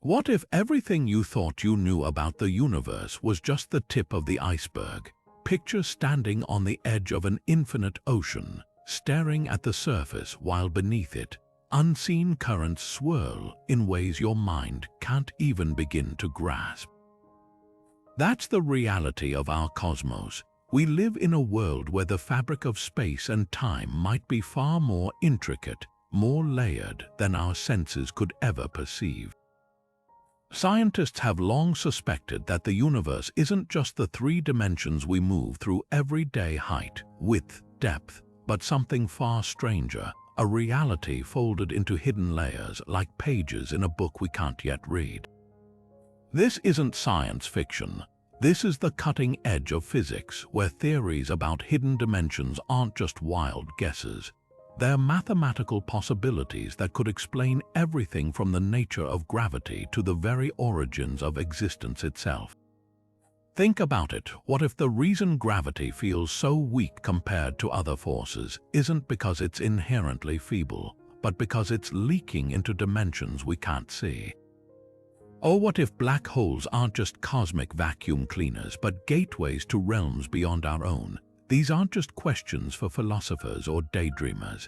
What if everything you thought you knew about the universe was just the tip of the iceberg? Picture standing on the edge of an infinite ocean, staring at the surface while beneath it, unseen currents swirl in ways your mind can't even begin to grasp. That's the reality of our cosmos. We live in a world where the fabric of space and time might be far more intricate, more layered than our senses could ever perceive. Scientists have long suspected that the universe isn't just the three dimensions we move through every day: height, width, depth, but something far stranger, a reality folded into hidden layers like pages in a book we can't yet read. This isn't science fiction. This is the cutting edge of physics, where theories about hidden dimensions aren't just wild guesses. They're mathematical possibilities that could explain everything from the nature of gravity to the very origins of existence itself. Think about it. What if the reason gravity feels so weak compared to other forces isn't because it's inherently feeble, but because it's leaking into dimensions we can't see? Or what if black holes aren't just cosmic vacuum cleaners, but gateways to realms beyond our own? These aren't just questions for philosophers or daydreamers.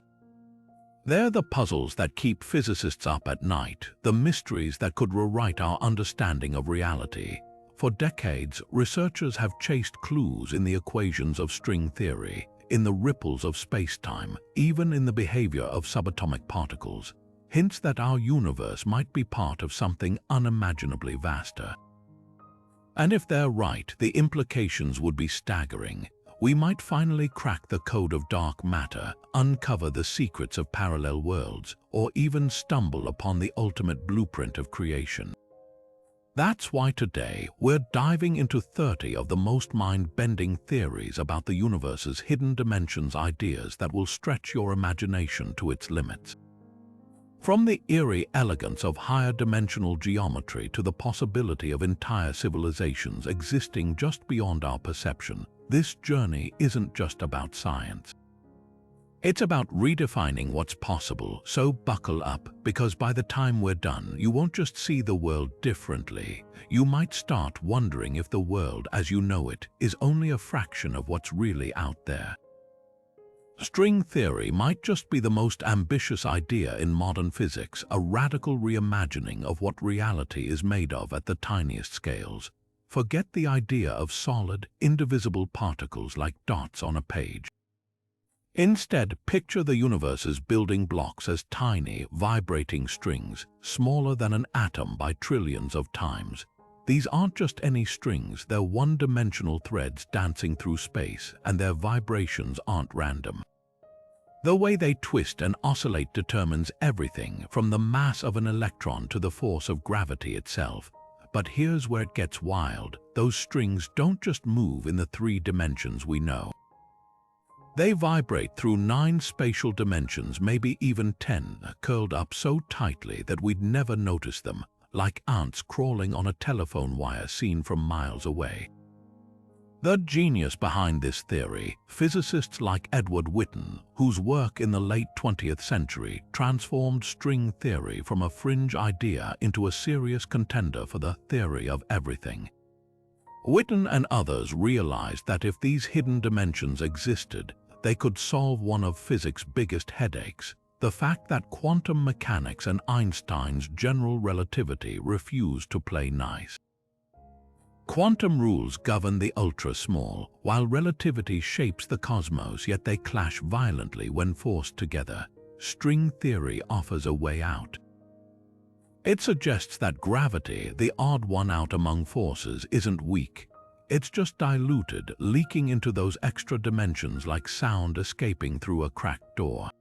They're the puzzles that keep physicists up at night, the mysteries that could rewrite our understanding of reality. For decades, researchers have chased clues in the equations of string theory, in the ripples of space-time, even in the behavior of subatomic particles. Hints that our universe might be part of something unimaginably vaster. And if they're right, the implications would be staggering. We might finally crack the code of dark matter, uncover the secrets of parallel worlds, or even stumble upon the ultimate blueprint of creation. That's why today we're diving into 30 of the most mind-bending theories about the universe's hidden dimensions, ideas that will stretch your imagination to its limits. From the eerie elegance of higher dimensional geometry to the possibility of entire civilizations existing just beyond our perception, this journey isn't just about science. It's about redefining what's possible, so buckle up, because by the time we're done, you won't just see the world differently. You might start wondering if the world as you know it is only a fraction of what's really out there. String theory might just be the most ambitious idea in modern physics, a radical reimagining of what reality is made of at the tiniest scales. Forget the idea of solid, indivisible particles like dots on a page. Instead, picture the universe's building blocks as tiny, vibrating strings, smaller than an atom by trillions of times. These aren't just any strings, they're one-dimensional threads dancing through space, and their vibrations aren't random. The way they twist and oscillate determines everything, from the mass of an electron to the force of gravity itself. But here's where it gets wild. Those strings don't just move in the 3 dimensions we know. They vibrate through 9 spatial dimensions, maybe even 10, curled up so tightly that we'd never notice them, like ants crawling on a telephone wire seen from miles away. The genius behind this theory, physicists like Edward Witten, whose work in the late 20th century transformed string theory from a fringe idea into a serious contender for the theory of everything. Witten and others realized that if these hidden dimensions existed, they could solve one of physics' biggest headaches, the fact that quantum mechanics and Einstein's general relativity refused to play nice. Quantum rules govern the ultra-small, while relativity shapes the cosmos, yet they clash violently when forced together. String theory offers a way out. It suggests that gravity, the odd one out among forces, isn't weak. It's just diluted, leaking into those extra dimensions like sound escaping through a cracked door.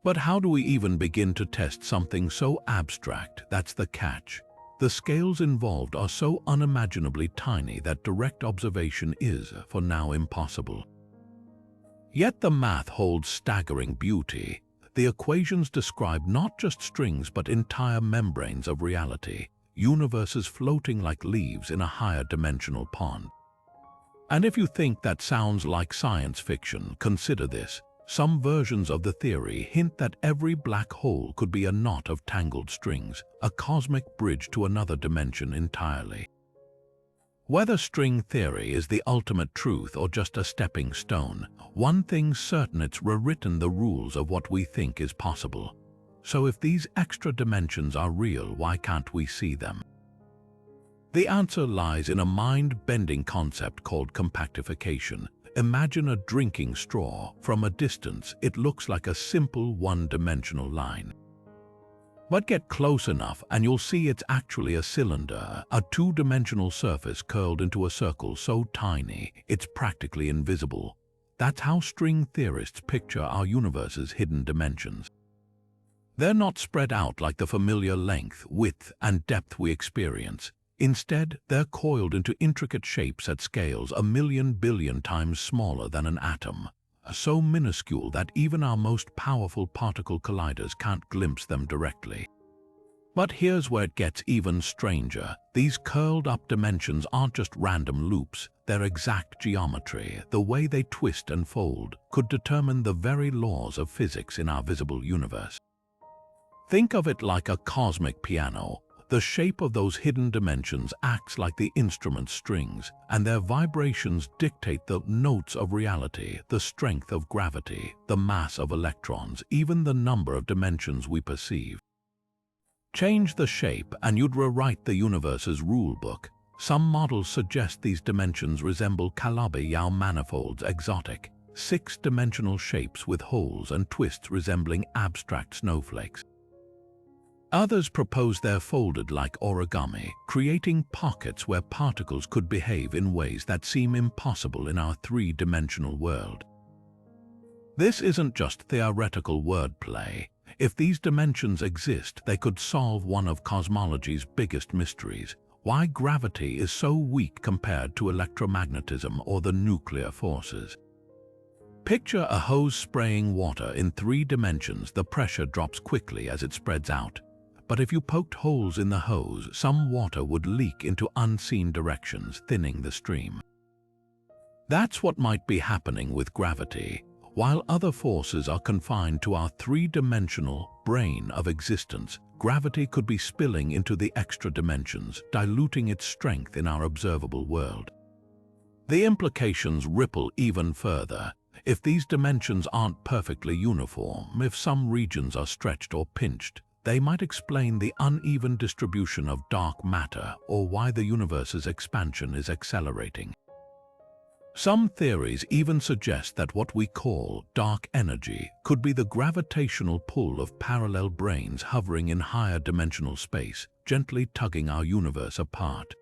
But how do we even begin to test something so abstract? That's the catch. The scales involved are so unimaginably tiny that direct observation is, for now, impossible. Yet the math holds staggering beauty. The equations describe not just strings but entire membranes of reality, universes floating like leaves in a higher dimensional pond. And if you think that sounds like science fiction, consider this. Some versions of the theory hint that every black hole could be a knot of tangled strings, a cosmic bridge to another dimension entirely. Whether string theory is the ultimate truth or just a stepping stone, one thing's certain: it's rewritten the rules of what we think is possible. So if these extra dimensions are real, why can't we see them? The answer lies in a mind-bending concept called compactification. Imagine a drinking straw. From a distance, it looks like a simple one-dimensional line. But get close enough and you'll see it's actually a cylinder, a two-dimensional surface curled into a circle so tiny it's practically invisible. That's how string theorists picture our universe's hidden dimensions. They're not spread out like the familiar length, width, and depth we experience. Instead, they're coiled into intricate shapes at scales a million billion times smaller than an atom, so minuscule that even our most powerful particle colliders can't glimpse them directly. But here's where it gets even stranger. These curled-up dimensions aren't just random loops. Their exact geometry, the way they twist and fold, could determine the very laws of physics in our visible universe. Think of it like a cosmic piano. The shape of those hidden dimensions acts like the instrument's strings, and their vibrations dictate the notes of reality, the strength of gravity, the mass of electrons, even the number of dimensions we perceive. Change the shape and you'd rewrite the universe's rulebook. Some models suggest these dimensions resemble Calabi-Yau manifolds, exotic, six-dimensional shapes with holes and twists resembling abstract snowflakes. Others propose they're folded like origami, creating pockets where particles could behave in ways that seem impossible in our three-dimensional world. This isn't just theoretical wordplay. If these dimensions exist, they could solve one of cosmology's biggest mysteries: why gravity is so weak compared to electromagnetism or the nuclear forces. Picture a hose spraying water in 3 dimensions. The pressure drops quickly as it spreads out. But if you poked holes in the hose, some water would leak into unseen directions, thinning the stream. That's what might be happening with gravity. While other forces are confined to our 3-dimensional brain of existence, gravity could be spilling into the extra dimensions, diluting its strength in our observable world. The implications ripple even further. If these dimensions aren't perfectly uniform, if some regions are stretched or pinched, they might explain the uneven distribution of dark matter or why the universe's expansion is accelerating. Some theories even suggest that what we call dark energy could be the gravitational pull of parallel branes hovering in higher dimensional space, gently tugging our universe apart.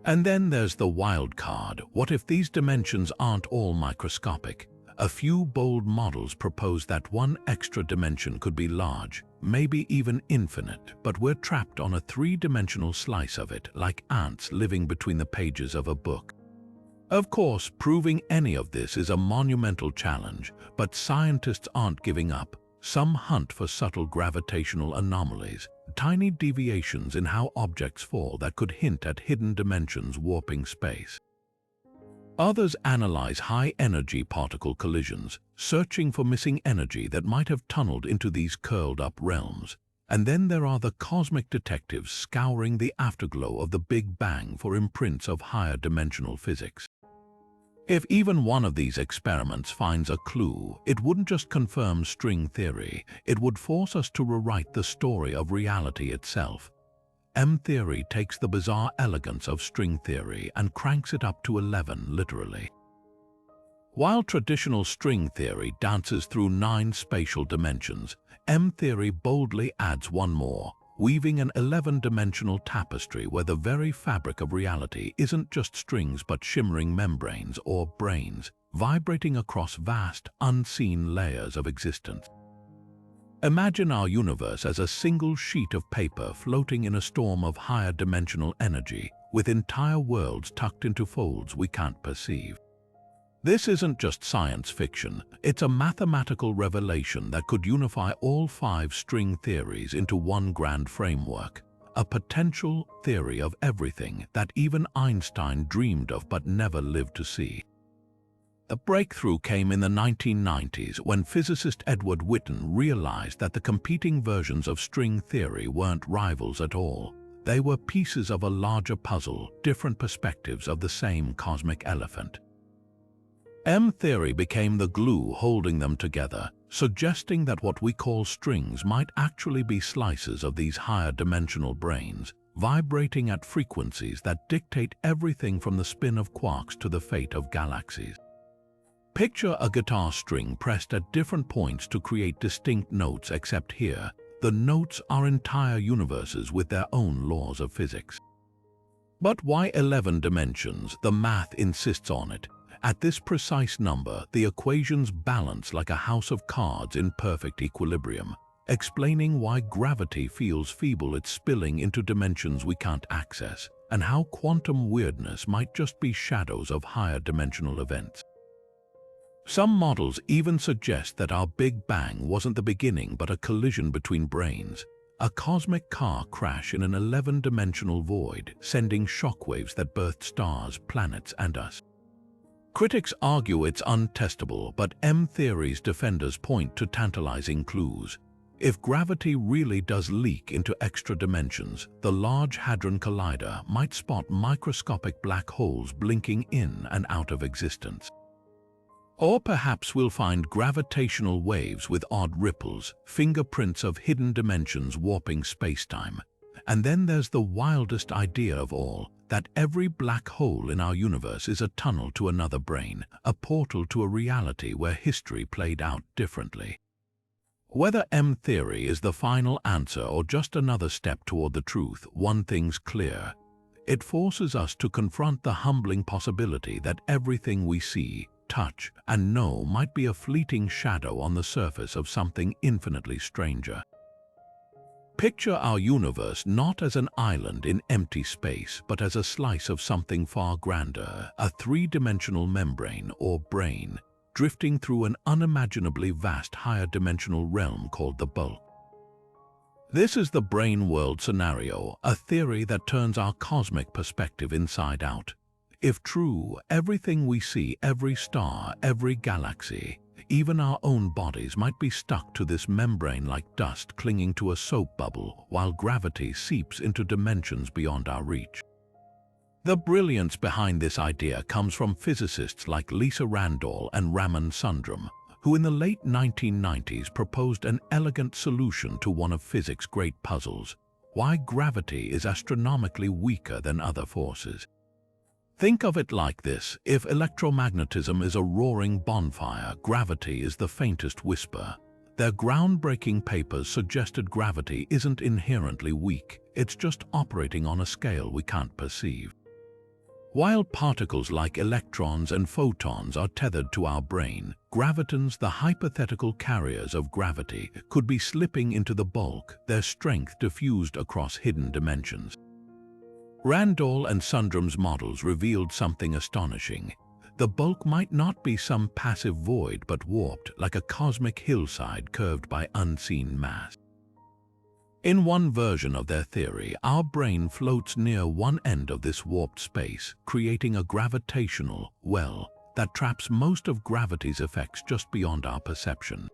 And then there's the wild card. What if these dimensions aren't all microscopic? A few bold models propose that one extra dimension could be large, maybe even infinite, but we're trapped on a 3-dimensional slice of it, like ants living between the pages of a book. Of course, proving any of this is a monumental challenge, but scientists aren't giving up. Some hunt for subtle gravitational anomalies, tiny deviations in how objects fall that could hint at hidden dimensions warping space. Others analyze high-energy particle collisions, searching for missing energy that might have tunneled into these curled-up realms. And then there are the cosmic detectives scouring the afterglow of the Big Bang for imprints of higher dimensional physics. If even one of these experiments finds a clue, it wouldn't just confirm string theory, it would force us to rewrite the story of reality itself. M-theory takes the bizarre elegance of string theory and cranks it up to 11, literally. While traditional string theory dances through 9 spatial dimensions, M-theory boldly adds one more, weaving an 11-dimensional tapestry where the very fabric of reality isn't just strings but shimmering membranes or branes, vibrating across vast, unseen layers of existence. Imagine our universe as a single sheet of paper floating in a storm of higher dimensional energy, with entire worlds tucked into folds we can't perceive. This isn't just science fiction, it's a mathematical revelation that could unify all 5 string theories into one grand framework, a potential theory of everything that even Einstein dreamed of but never lived to see. The breakthrough came in the 1990s when physicist Edward Witten realized that the competing versions of string theory weren't rivals at all. They were pieces of a larger puzzle, different perspectives of the same cosmic elephant. M-theory became the glue holding them together, suggesting that what we call strings might actually be slices of these higher dimensional branes, vibrating at frequencies that dictate everything from the spin of quarks to the fate of galaxies. Picture a guitar string pressed at different points to create distinct notes, except here, the notes are entire universes with their own laws of physics. But why 11 dimensions? The math insists on it. At this precise number, the equations balance like a house of cards in perfect equilibrium, explaining why gravity feels feeble. It's spilling into dimensions we can't access, and how quantum weirdness might just be shadows of higher dimensional events. Some models even suggest that our Big Bang wasn't the beginning but a collision between branes, a cosmic car crash in an 11-dimensional void, sending shockwaves that birthed stars, planets, and us. Critics argue it's untestable, but M-theory's defenders point to tantalizing clues. If gravity really does leak into extra dimensions, the Large Hadron Collider might spot microscopic black holes blinking in and out of existence. Or perhaps we'll find gravitational waves with odd ripples, fingerprints of hidden dimensions warping spacetime. And then there's the wildest idea of all, that every black hole in our universe is a tunnel to another brane, a portal to a reality where history played out differently. Whether M-theory is the final answer or just another step toward the truth, one thing's clear. It forces us to confront the humbling possibility that everything we see, touch, and know might be a fleeting shadow on the surface of something infinitely stranger. Picture our universe not as an island in empty space, but as a slice of something far grander, a three-dimensional membrane or brane, drifting through an unimaginably vast higher-dimensional realm called the bulk. This is the Brane World scenario, a theory that turns our cosmic perspective inside out. If true, everything we see, every star, every galaxy, even our own bodies might be stuck to this membrane like dust clinging to a soap bubble while gravity seeps into dimensions beyond our reach. The brilliance behind this idea comes from physicists like Lisa Randall and Raman Sundram, who in the late 1990s proposed an elegant solution to one of physics' great puzzles: why gravity is astronomically weaker than other forces. Think of it like this: if electromagnetism is a roaring bonfire, gravity is the faintest whisper. Their groundbreaking papers suggested gravity isn't inherently weak, it's just operating on a scale we can't perceive. While particles like electrons and photons are tethered to our brane, gravitons, the hypothetical carriers of gravity, could be slipping into the bulk, their strength diffused across hidden dimensions. Randall and Sundram's models revealed something astonishing. The bulk might not be some passive void but warped, like a cosmic hillside curved by unseen mass. In one version of their theory, our brane floats near one end of this warped space, creating a gravitational well that traps most of gravity's effects just beyond our perception.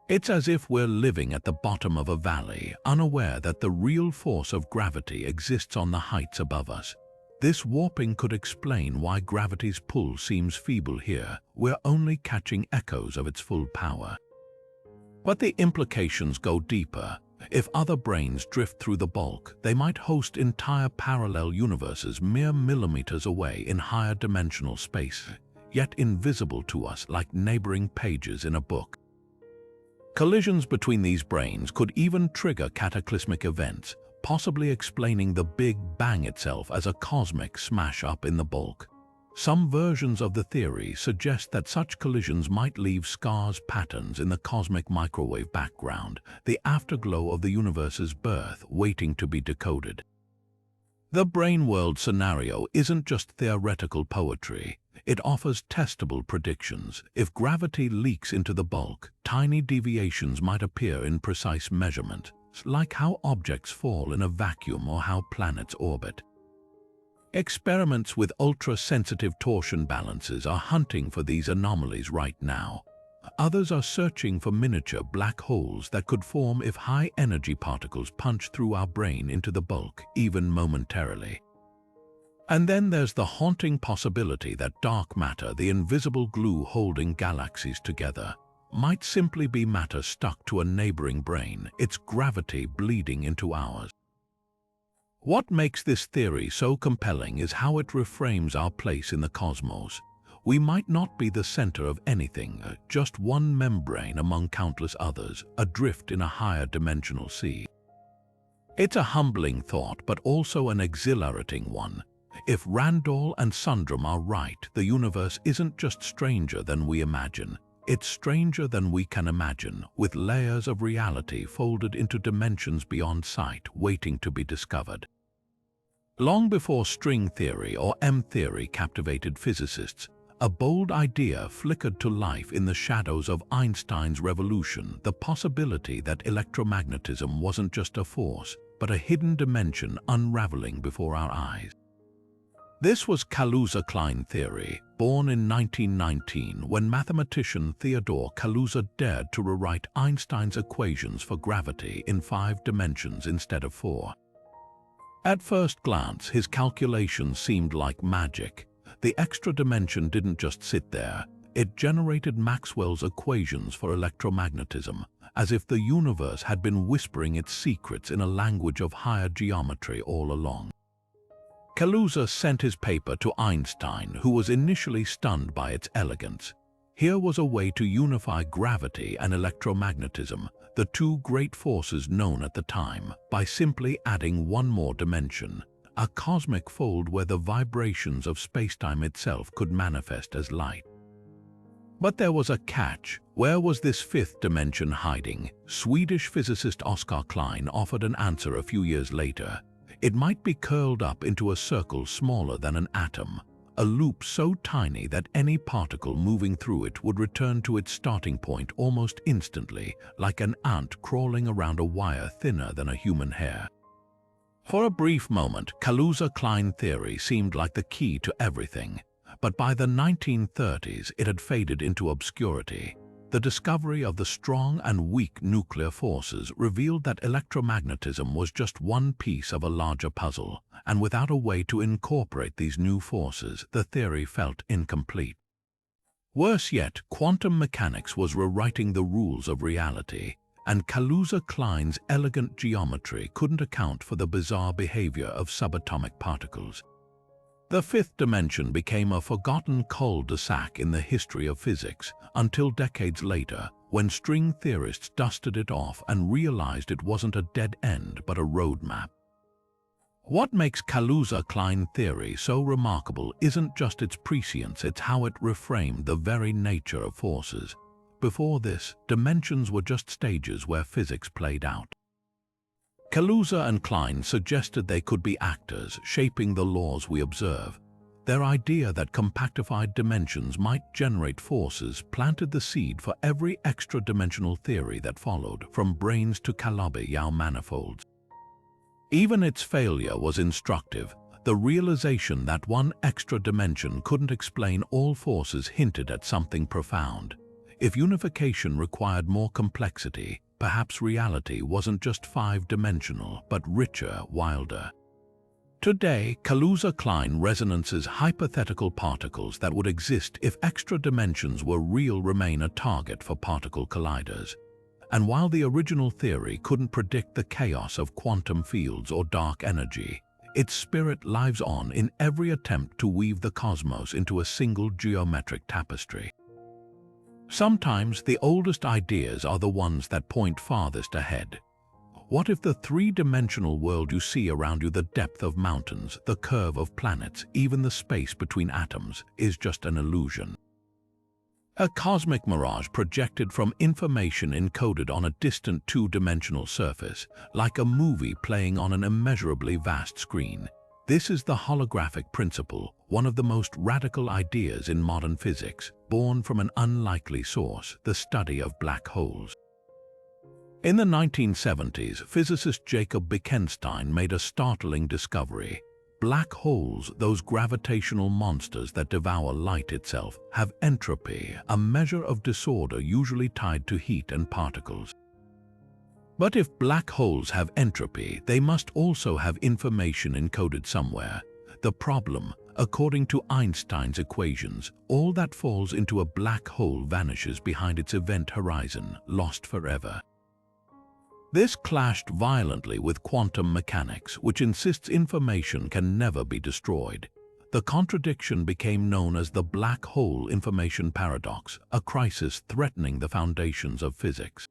It's as if we're living at the bottom of a valley, unaware that the real force of gravity exists on the heights above us. This warping could explain why gravity's pull seems feeble here. We're only catching echoes of its full power. But the implications go deeper. If other branes drift through the bulk, they might host entire parallel universes mere millimeters away in higher dimensional space, yet invisible to us like neighboring pages in a book. Collisions between these branes could even trigger cataclysmic events, possibly explaining the Big Bang itself as a cosmic smash-up in the bulk. Some versions of the theory suggest that such collisions might leave scars, patterns in the cosmic microwave background, the afterglow of the universe's birth waiting to be decoded. The Brane World scenario isn't just theoretical poetry. It offers testable predictions. If gravity leaks into the bulk, tiny deviations might appear in precise measurement, like how objects fall in a vacuum or how planets orbit. Experiments with ultra-sensitive torsion balances are hunting for these anomalies right now. Others are searching for miniature black holes that could form if high-energy particles punch through our brain into the bulk, even momentarily. And then there's the haunting possibility that dark matter, the invisible glue holding galaxies together, might simply be matter stuck to a neighboring brain, its gravity bleeding into ours. What makes this theory so compelling is how it reframes our place in the cosmos. We might not be the center of anything, just one membrane among countless others, adrift in a higher dimensional sea. It's a humbling thought, but also an exhilarating one. If Randall and Sundram are right, the universe isn't just stranger than we imagine. It's stranger than we can imagine, with layers of reality folded into dimensions beyond sight, waiting to be discovered. Long before string theory or M-theory captivated physicists, a bold idea flickered to life in the shadows of Einstein's revolution, the possibility that electromagnetism wasn't just a force, but a hidden dimension unraveling before our eyes. This was Kaluza-Klein theory, born in 1919 when mathematician Theodore Kaluza dared to rewrite Einstein's equations for gravity in 5 dimensions instead of 4. At first glance, his calculations seemed like magic. The extra dimension didn't just sit there. It generated Maxwell's equations for electromagnetism, as if the universe had been whispering its secrets in a language of higher geometry all along. Kaluza sent his paper to Einstein, who was initially stunned by its elegance. Here was a way to unify gravity and electromagnetism, the two great forces known at the time, by simply adding one more dimension, a cosmic fold where the vibrations of spacetime itself could manifest as light. But there was a catch. Where was this 5th dimension hiding? Swedish physicist Oskar Klein offered an answer a few years later. It might be curled up into a circle smaller than an atom, a loop so tiny that any particle moving through it would return to its starting point almost instantly, like an ant crawling around a wire thinner than a human hair. For a brief moment, Kaluza-Klein theory seemed like the key to everything, but by the 1930s it had faded into obscurity. The discovery of the strong and weak nuclear forces revealed that electromagnetism was just one piece of a larger puzzle, and without a way to incorporate these new forces, the theory felt incomplete. Worse yet, quantum mechanics was rewriting the rules of reality, and Kaluza-Klein's elegant geometry couldn't account for the bizarre behavior of subatomic particles. The 5th dimension became a forgotten cul-de-sac in the history of physics until decades later, when string theorists dusted it off and realized it wasn't a dead end but a roadmap. What makes Kaluza-Klein theory so remarkable isn't just its prescience, it's how it reframed the very nature of forces. Before this, dimensions were just stages where physics played out. Kaluza and Klein suggested they could be actors, shaping the laws we observe. Their idea that compactified dimensions might generate forces planted the seed for every extra-dimensional theory that followed, from branes to Calabi-Yau manifolds. Even its failure was instructive. The realization that one extra dimension couldn't explain all forces hinted at something profound. If unification required more complexity, perhaps reality wasn't just 5-dimensional, but richer, wilder. Today, Kaluza-Klein resonances hypothetical particles that would exist if extra dimensions were real remain a target for particle colliders. And while the original theory couldn't predict the chaos of quantum fields or dark energy, its spirit lives on in every attempt to weave the cosmos into a single geometric tapestry. Sometimes the oldest ideas are the ones that point farthest ahead. What if the 3-dimensional world you see around you, the depth of mountains, the curve of planets, even the space between atoms, is just an illusion? A cosmic mirage projected from information encoded on a distant 2-dimensional surface, like a movie playing on an immeasurably vast screen. This is the holographic principle, one of the most radical ideas in modern physics, born from an unlikely source, the study of black holes. In the 1970s, physicist Jacob Bekenstein made a startling discovery. black holes, those gravitational monsters that devour light itself, have entropy, a measure of disorder usually tied to heat and particles. But if black holes have entropy, they must also have information encoded somewhere. The problem, according to Einstein's equations, all that falls into a black hole vanishes behind its event horizon, lost forever. This clashed violently with quantum mechanics, which insists information can never be destroyed. The contradiction became known as the black hole information paradox, a crisis threatening the foundations of physics.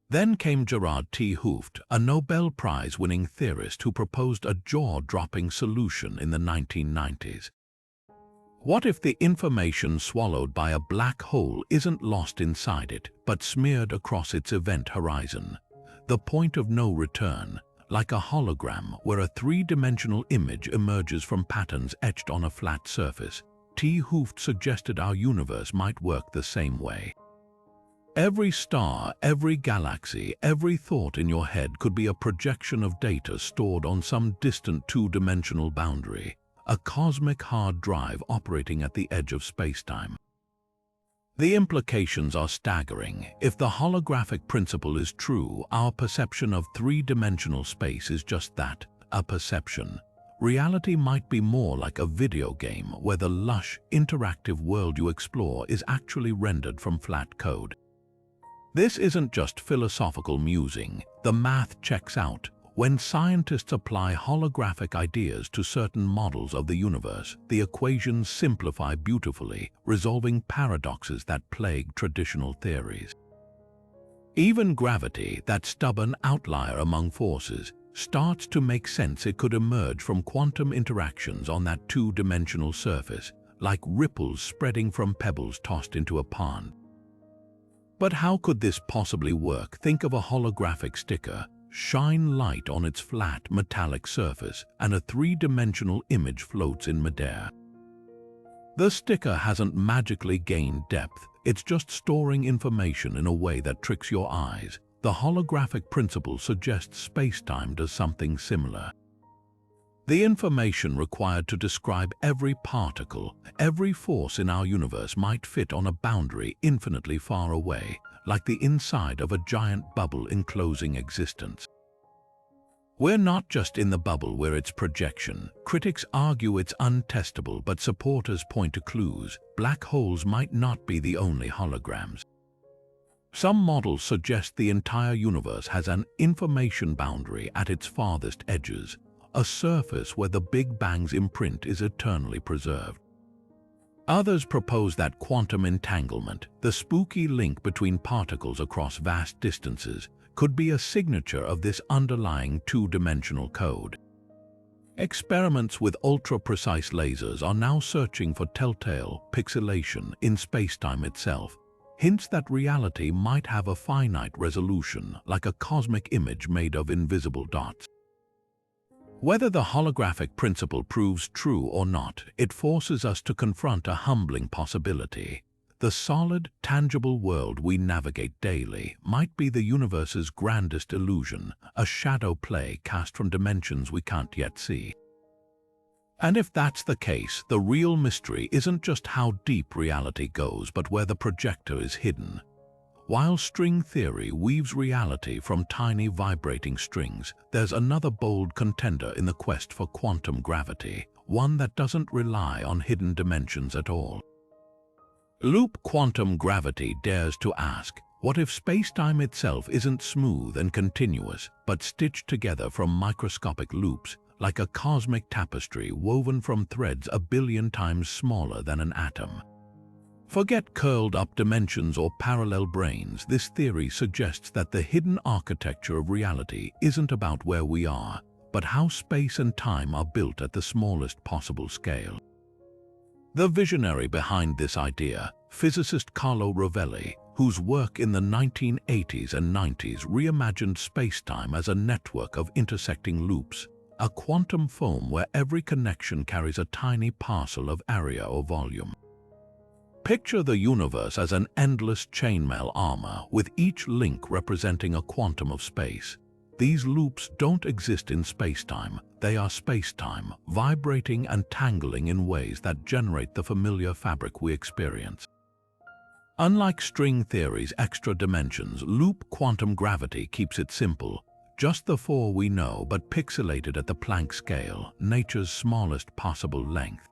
Then came Gerard T. Hooft, a Nobel Prize-winning theorist who proposed a jaw-dropping solution in the 1990s. What if the information swallowed by a black hole isn't lost inside it, but smeared across its event horizon? The point of no return, like a hologram where a three-dimensional image emerges from patterns etched on a flat surface. T. Hooft suggested our universe might work the same way. Every star, every galaxy, every thought in your head could be a projection of data stored on some distant two-dimensional boundary, a cosmic hard drive operating at the edge of spacetime. The implications are staggering. If the holographic principle is true, our perception of three-dimensional space is just that, a perception. Reality might be more like a video game where the lush, interactive world you explore is actually rendered from flat code. This isn't just philosophical musing. The math checks out. When scientists apply holographic ideas to certain models of the universe, the equations simplify beautifully, resolving paradoxes that plague traditional theories. Even gravity, that stubborn outlier among forces, starts to make sense. It could emerge from quantum interactions on that two-dimensional surface, like ripples spreading from pebbles tossed into a pond. But how could this possibly work? Think of a holographic sticker. Shine light on its flat, metallic surface, and a three-dimensional image floats in midair. The sticker hasn't magically gained depth. It's just storing information in a way that tricks your eyes. The holographic principle suggests spacetime does something similar. The information required to describe every particle, every force in our universe might fit on a boundary infinitely far away, like the inside of a giant bubble enclosing existence. We're not just in the bubble, we're its projection. Critics argue it's untestable, but supporters point to clues. Black holes might not be the only holograms. Some models suggest the entire universe has an information boundary at its farthest edges, a surface where the Big Bang's imprint is eternally preserved. Others propose that quantum entanglement, the spooky link between particles across vast distances, could be a signature of this underlying two-dimensional code. Experiments with ultra-precise lasers are now searching for telltale pixelation in spacetime itself, hints that reality might have a finite resolution, like a cosmic image made of invisible dots. Whether the holographic principle proves true or not, it forces us to confront a humbling possibility. The solid, tangible world we navigate daily might be the universe's grandest illusion, a shadow play cast from dimensions we can't yet see. And if that's the case, the real mystery isn't just how deep reality goes, but where the projector is hidden. While string theory weaves reality from tiny vibrating strings, there's another bold contender in the quest for quantum gravity, one that doesn't rely on hidden dimensions at all. Loop quantum gravity dares to ask, what if spacetime itself isn't smooth and continuous, but stitched together from microscopic loops, like a cosmic tapestry woven from threads a billion times smaller than an atom? Forget curled-up dimensions or parallel branes. This theory suggests that the hidden architecture of reality isn't about where we are, but how space and time are built at the smallest possible scale. The visionary behind this idea, physicist Carlo Rovelli, whose work in the 1980s and 90s reimagined spacetime as a network of intersecting loops, a quantum foam where every connection carries a tiny parcel of area or volume. Picture the universe as an endless chainmail armor, with each link representing a quantum of space. These loops don't exist in spacetime. They are spacetime, vibrating and tangling in ways that generate the familiar fabric we experience. Unlike string theory's extra dimensions, loop quantum gravity keeps it simple. Just the four we know, but pixelated at the Planck scale, nature's smallest possible length.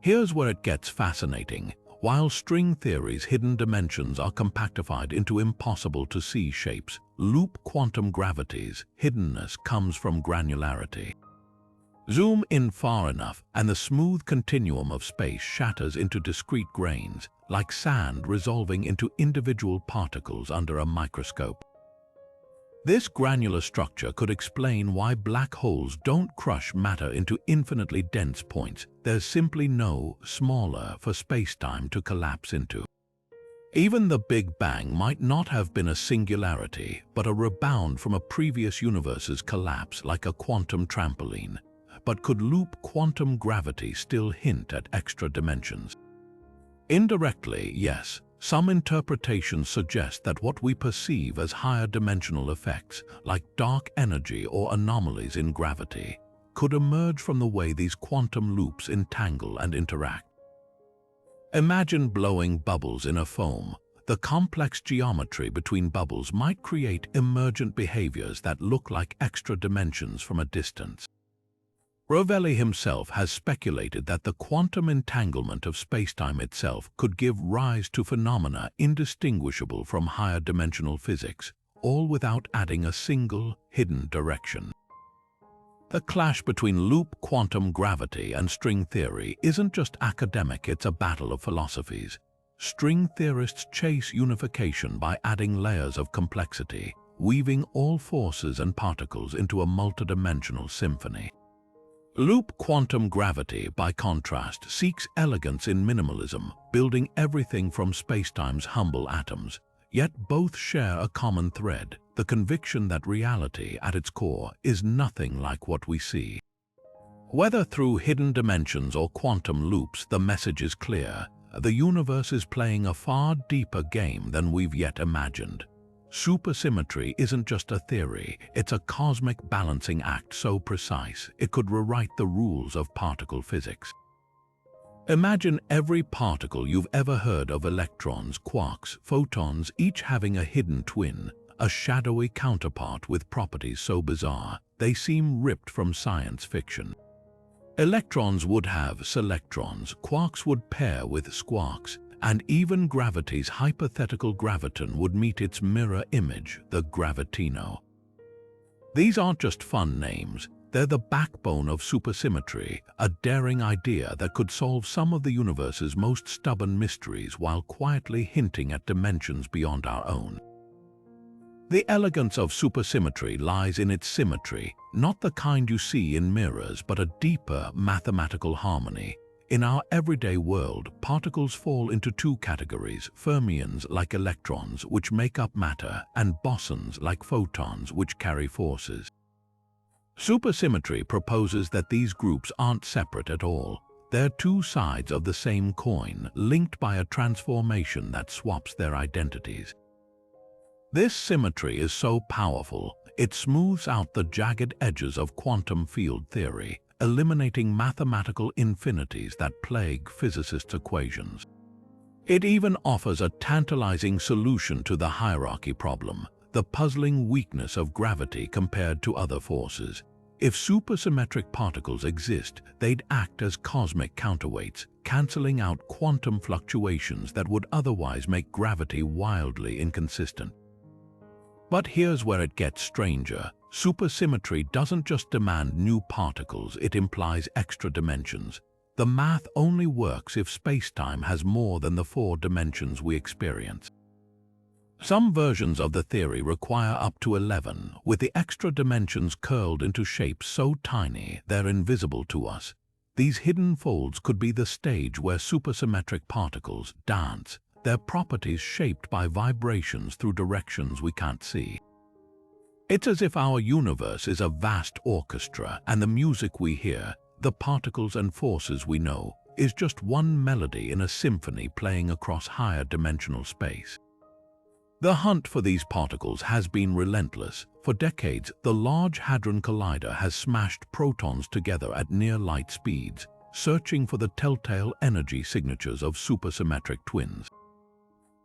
Here's where it gets fascinating. While string theory's hidden dimensions are compactified into impossible-to-see shapes, loop quantum gravity's hiddenness comes from granularity. Zoom in far enough, and the smooth continuum of space shatters into discrete grains, like sand resolving into individual particles under a microscope. This granular structure could explain why black holes don't crush matter into infinitely dense points. There's simply no smaller for spacetime to collapse into. Even the Big Bang might not have been a singularity, but a rebound from a previous universe's collapse, like a quantum trampoline. But could loop quantum gravity still hint at extra dimensions? Indirectly, yes. Some interpretations suggest that what we perceive as higher dimensional effects, like dark energy or anomalies in gravity, could emerge from the way these quantum loops entangle and interact. Imagine blowing bubbles in a foam. The complex geometry between bubbles might create emergent behaviors that look like extra dimensions from a distance. Rovelli himself has speculated that the quantum entanglement of spacetime itself could give rise to phenomena indistinguishable from higher dimensional physics, all without adding a single hidden direction. The clash between loop quantum gravity and string theory isn't just academic, it's a battle of philosophies. String theorists chase unification by adding layers of complexity, weaving all forces and particles into a multidimensional symphony. Loop quantum gravity, by contrast, seeks elegance in minimalism, building everything from spacetime's humble atoms. Yet both share a common thread, the conviction that reality, at its core, is nothing like what we see. Whether through hidden dimensions or quantum loops, the message is clear. The universe is playing a far deeper game than we've yet imagined. Supersymmetry isn't just a theory, it's a cosmic balancing act so precise it could rewrite the rules of particle physics. Imagine every particle you've ever heard of: electrons, quarks, photons, each having a hidden twin, a shadowy counterpart with properties so bizarre they seem ripped from science fiction. Electrons would have selectrons, quarks would pair with squarks, and even gravity's hypothetical graviton would meet its mirror image, the gravitino. These aren't just fun names, they're the backbone of supersymmetry, a daring idea that could solve some of the universe's most stubborn mysteries while quietly hinting at dimensions beyond our own. The elegance of supersymmetry lies in its symmetry, not the kind you see in mirrors, but a deeper mathematical harmony. In our everyday world, particles fall into two categories: fermions, like electrons, which make up matter, and bosons, like photons, which carry forces. Supersymmetry proposes that these groups aren't separate at all. They're two sides of the same coin, linked by a transformation that swaps their identities. This symmetry is so powerful, it smooths out the jagged edges of quantum field theory, eliminating mathematical infinities that plague physicists' equations. It even offers a tantalizing solution to the hierarchy problem, the puzzling weakness of gravity compared to other forces. If supersymmetric particles exist, they'd act as cosmic counterweights, canceling out quantum fluctuations that would otherwise make gravity wildly inconsistent. But here's where it gets stranger. Supersymmetry doesn't just demand new particles, it implies extra dimensions. The math only works if spacetime has more than the 4 dimensions we experience. Some versions of the theory require up to 11, with the extra dimensions curled into shapes so tiny they're invisible to us. These hidden folds could be the stage where supersymmetric particles dance, their properties shaped by vibrations through directions we can't see. It's as if our universe is a vast orchestra, and the music we hear, the particles and forces we know, is just one melody in a symphony playing across higher dimensional space. The hunt for these particles has been relentless. For decades, the Large Hadron Collider has smashed protons together at near-light speeds, searching for the telltale energy signatures of supersymmetric twins.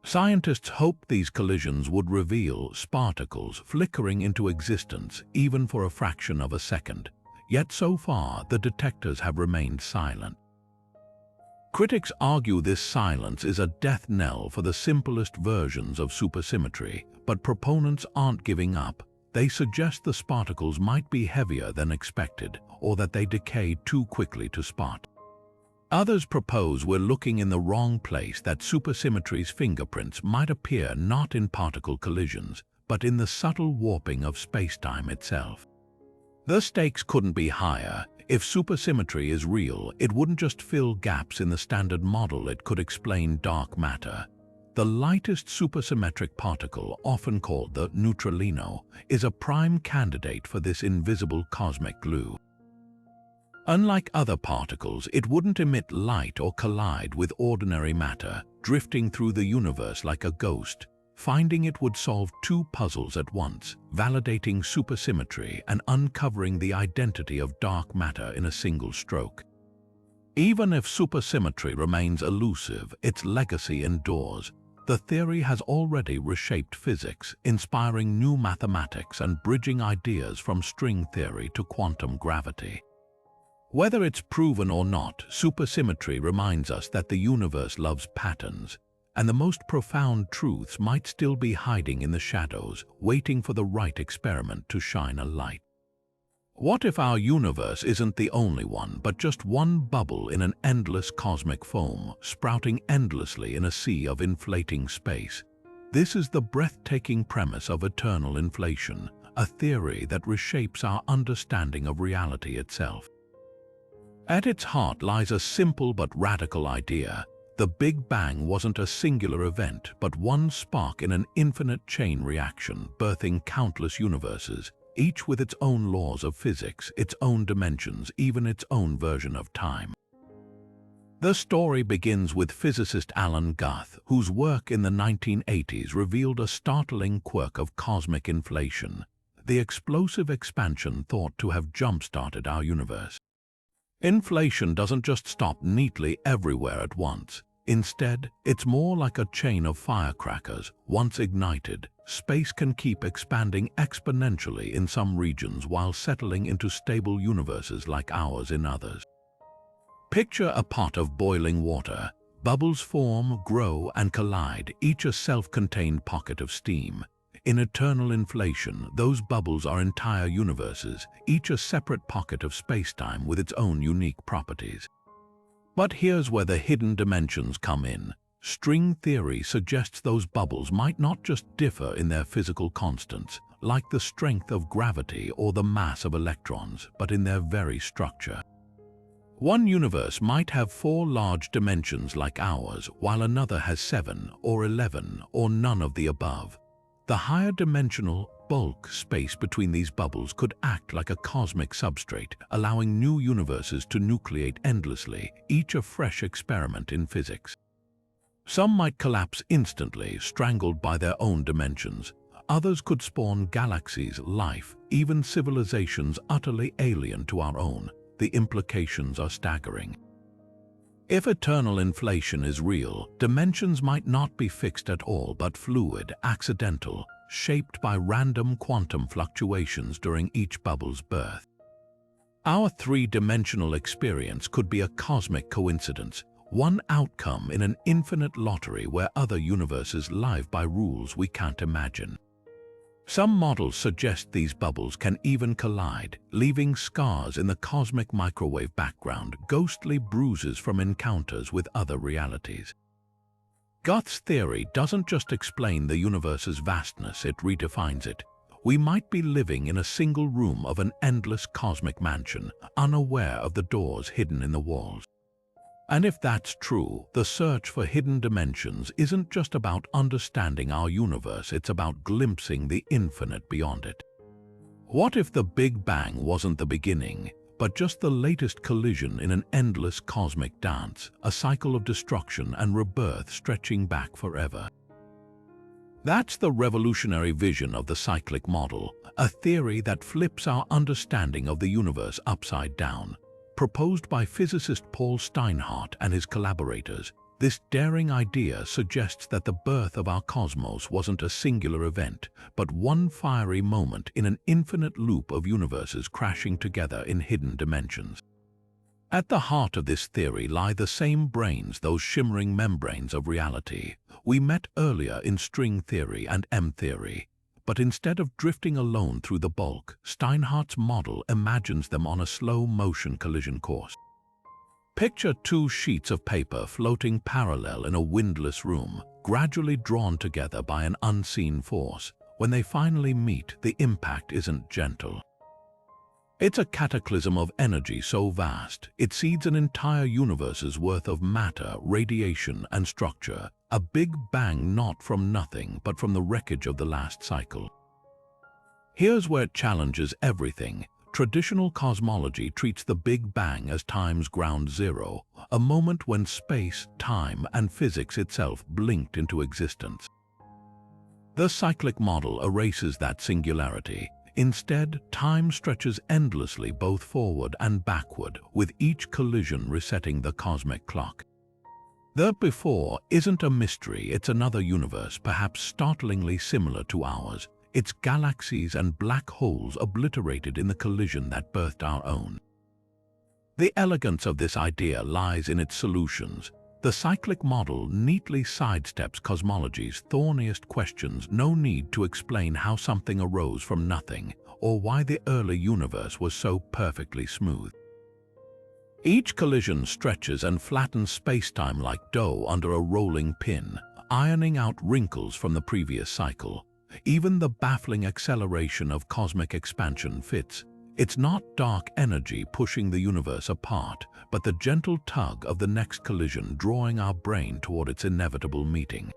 Scientists hoped these collisions would reveal sparkles flickering into existence even for a fraction of a second, yet so far the detectors have remained silent. Critics argue this silence is a death knell for the simplest versions of supersymmetry, but proponents aren't giving up. They suggest the sparkles might be heavier than expected, or that they decay too quickly to spot. Others propose we're looking in the wrong place, that supersymmetry's fingerprints might appear not in particle collisions, but in the subtle warping of spacetime itself. The stakes couldn't be higher. If supersymmetry is real, it wouldn't just fill gaps in the standard model, it could explain dark matter. The lightest supersymmetric particle, often called the neutralino, is a prime candidate for this invisible cosmic glue. Unlike other particles, it wouldn't emit light or collide with ordinary matter, drifting through the universe like a ghost. Finding it would solve two puzzles at once, validating supersymmetry and uncovering the identity of dark matter in a single stroke. Even if supersymmetry remains elusive, its legacy endures. The theory has already reshaped physics, inspiring new mathematics and bridging ideas from string theory to quantum gravity. Whether it's proven or not, supersymmetry reminds us that the universe loves patterns, and the most profound truths might still be hiding in the shadows, waiting for the right experiment to shine a light. What if our universe isn't the only one, but just one bubble in an endless cosmic foam, sprouting endlessly in a sea of inflating space? This is the breathtaking premise of eternal inflation, a theory that reshapes our understanding of reality itself. At its heart lies a simple but radical idea. The Big Bang wasn't a singular event, but one spark in an infinite chain reaction, birthing countless universes, each with its own laws of physics, its own dimensions, even its own version of time. The story begins with physicist Alan Guth, whose work in the 1980s revealed a startling quirk of cosmic inflation, the explosive expansion thought to have jump-started our universe. Inflation doesn't just stop neatly everywhere at once. Instead, it's more like a chain of firecrackers. Once ignited, space can keep expanding exponentially in some regions while settling into stable universes like ours in others. Picture a pot of boiling water. Bubbles form, grow, and collide, each a self-contained pocket of steam. In eternal inflation, those bubbles are entire universes, each a separate pocket of spacetime with its own unique properties. But here's where the hidden dimensions come in. String theory suggests those bubbles might not just differ in their physical constants, like the strength of gravity or the mass of electrons, but in their very structure. One universe might have 4 large dimensions like ours, while another has 7 or 11 or none of the above. The higher dimensional bulk space between these bubbles could act like a cosmic substrate, allowing new universes to nucleate endlessly, each a fresh experiment in physics. Some might collapse instantly, strangled by their own dimensions. Others could spawn galaxies, life, even civilizations utterly alien to our own. The implications are staggering. If eternal inflation is real, dimensions might not be fixed at all, but fluid, accidental, shaped by random quantum fluctuations during each bubble's birth. Our three-dimensional experience could be a cosmic coincidence, one outcome in an infinite lottery where other universes live by rules we can't imagine. Some models suggest these bubbles can even collide, leaving scars in the cosmic microwave background, ghostly bruises from encounters with other realities. Guth's theory doesn't just explain the universe's vastness, it redefines it. We might be living in a single room of an endless cosmic mansion, unaware of the doors hidden in the walls. And if that's true, the search for hidden dimensions isn't just about understanding our universe, it's about glimpsing the infinite beyond it. What if the Big Bang wasn't the beginning, but just the latest collision in an endless cosmic dance, a cycle of destruction and rebirth stretching back forever? That's the revolutionary vision of the cyclic model, a theory that flips our understanding of the universe upside down. Proposed by physicist Paul Steinhardt and his collaborators, this daring idea suggests that the birth of our cosmos wasn't a singular event, but one fiery moment in an infinite loop of universes crashing together in hidden dimensions. At the heart of this theory lie the same branes, those shimmering membranes of reality we met earlier in string theory and M-theory. But instead of drifting alone through the bulk, Steinhardt's model imagines them on a slow-motion collision course. Picture two sheets of paper floating parallel in a windless room, gradually drawn together by an unseen force. When they finally meet, the impact isn't gentle. It's a cataclysm of energy so vast, it seeds an entire universe's worth of matter, radiation, and structure. A big bang not from nothing, but from the wreckage of the last cycle. Here's where it challenges everything. Traditional cosmology treats the Big Bang as time's ground zero, a moment when space, time, and physics itself blinked into existence. The cyclic model erases that singularity. Instead, time stretches endlessly both forward and backward, with each collision resetting the cosmic clock. The before isn't a mystery, it's another universe, perhaps startlingly similar to ours. Its galaxies and black holes obliterated in the collision that birthed our own. The elegance of this idea lies in its solutions. The cyclic model neatly sidesteps cosmology's thorniest questions. No need to explain how something arose from nothing, or why the early universe was so perfectly smooth. Each collision stretches and flattens space-time like dough under a rolling pin, ironing out wrinkles from the previous cycle. Even the baffling acceleration of cosmic expansion fits. It's not dark energy pushing the universe apart, but the gentle tug of the next collision drawing our brain toward its inevitable meeting.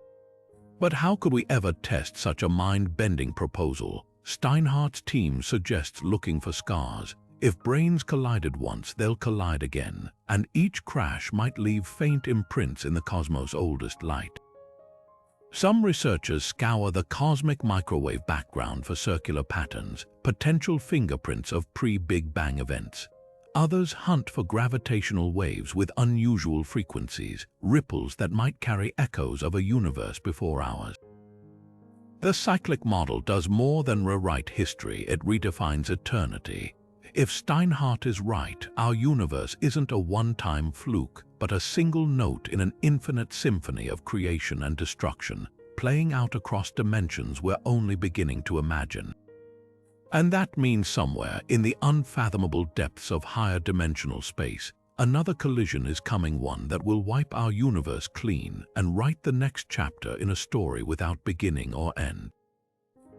But how could we ever test such a mind-bending proposal? Steinhardt's team suggests looking for scars. If branes collided once, they'll collide again, and each crash might leave faint imprints in the cosmos' oldest light. Some researchers scour the cosmic microwave background for circular patterns, potential fingerprints of pre-Big Bang events. Others hunt for gravitational waves with unusual frequencies, ripples that might carry echoes of a universe before ours. The cyclic model does more than rewrite history, it redefines eternity. If Steinhardt is right, our universe isn't a one-time fluke, but a single note in an infinite symphony of creation and destruction, playing out across dimensions we're only beginning to imagine. And that means somewhere in the unfathomable depths of higher dimensional space, another collision is coming, one that will wipe our universe clean and write the next chapter in a story without beginning or end.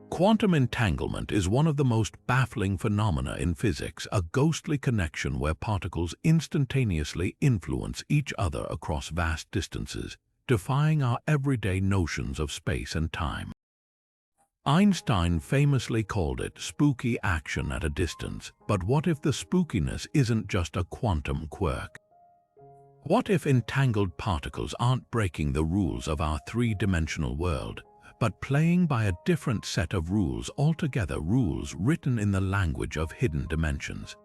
Quantum entanglement is one of the most baffling phenomena in physics, a ghostly connection where particles instantaneously influence each other across vast distances, defying our everyday notions of space and time. Einstein famously called it spooky action at a distance, but what if the spookiness isn't just a quantum quirk? What if entangled particles aren't breaking the rules of our three-dimensional world, but playing by a different set of rules altogether, rules written in the language of hidden dimensions?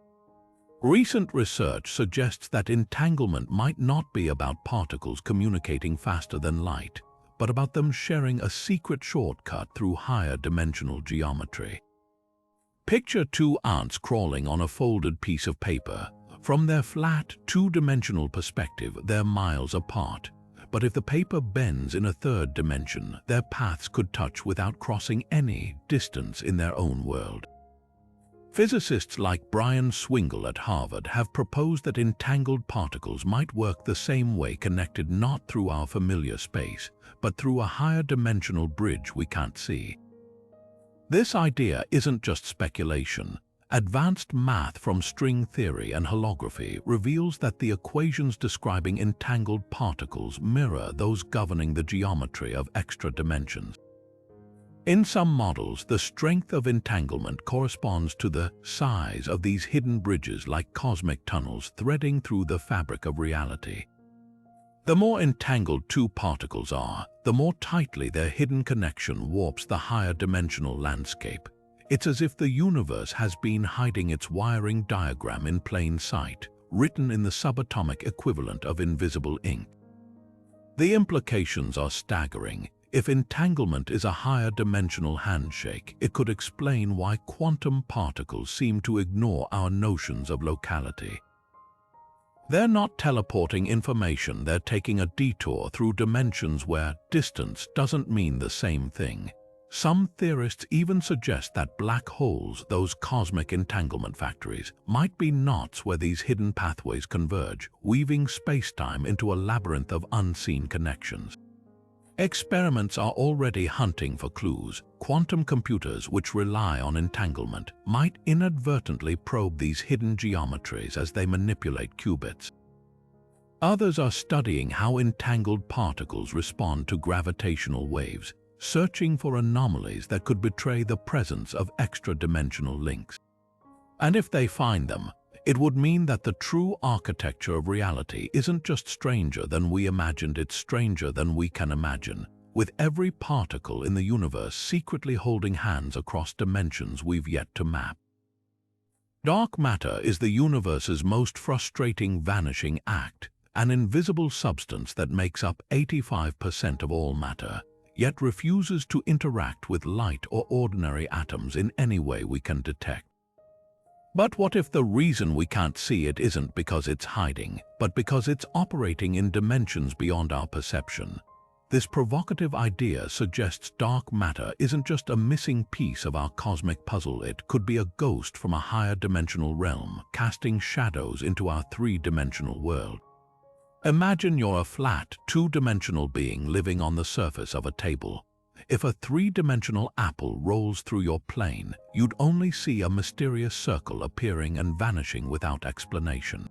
Recent research suggests that entanglement might not be about particles communicating faster than light, but about them sharing a secret shortcut through higher dimensional geometry. Picture two ants crawling on a folded piece of paper. From their flat, two-dimensional perspective, they're miles apart. But if the paper bends in a third dimension, their paths could touch without crossing any distance in their own world. Physicists like Brian Swingle at Harvard have proposed that entangled particles might work the same way, connected not through our familiar space, but through a higher dimensional bridge we can't see. This idea isn't just speculation. Advanced math from string theory and holography reveals that the equations describing entangled particles mirror those governing the geometry of extra dimensions. In some models, the strength of entanglement corresponds to the size of these hidden bridges, like cosmic tunnels threading through the fabric of reality. The more entangled two particles are, the more tightly their hidden connection warps the higher dimensional landscape. It's as if the universe has been hiding its wiring diagram in plain sight, written in the subatomic equivalent of invisible ink. The implications are staggering. If entanglement is a higher dimensional handshake, it could explain why quantum particles seem to ignore our notions of locality. They're not teleporting information, they're taking a detour through dimensions where distance doesn't mean the same thing. Some theorists even suggest that black holes, those cosmic entanglement factories, might be knots where these hidden pathways converge, weaving space-time into a labyrinth of unseen connections. Experiments are already hunting for clues. Quantum computers, which rely on entanglement, might inadvertently probe these hidden geometries as they manipulate qubits. Others are studying how entangled particles respond to gravitational waves, searching for anomalies that could betray the presence of extra-dimensional links. And if they find them, it would mean that the true architecture of reality isn't just stranger than we imagined, it's stranger than we can imagine, with every particle in the universe secretly holding hands across dimensions we've yet to map. Dark matter is the universe's most frustrating vanishing act, an invisible substance that makes up 85% of all matter, yet refuses to interact with light or ordinary atoms in any way we can detect. But what if the reason we can't see it isn't because it's hiding, but because it's operating in dimensions beyond our perception? This provocative idea suggests dark matter isn't just a missing piece of our cosmic puzzle, it could be a ghost from a higher dimensional realm, casting shadows into our three-dimensional world. Imagine you're a flat, two-dimensional being living on the surface of a table. If a three-dimensional apple rolls through your plane, you'd only see a mysterious circle appearing and vanishing without explanation.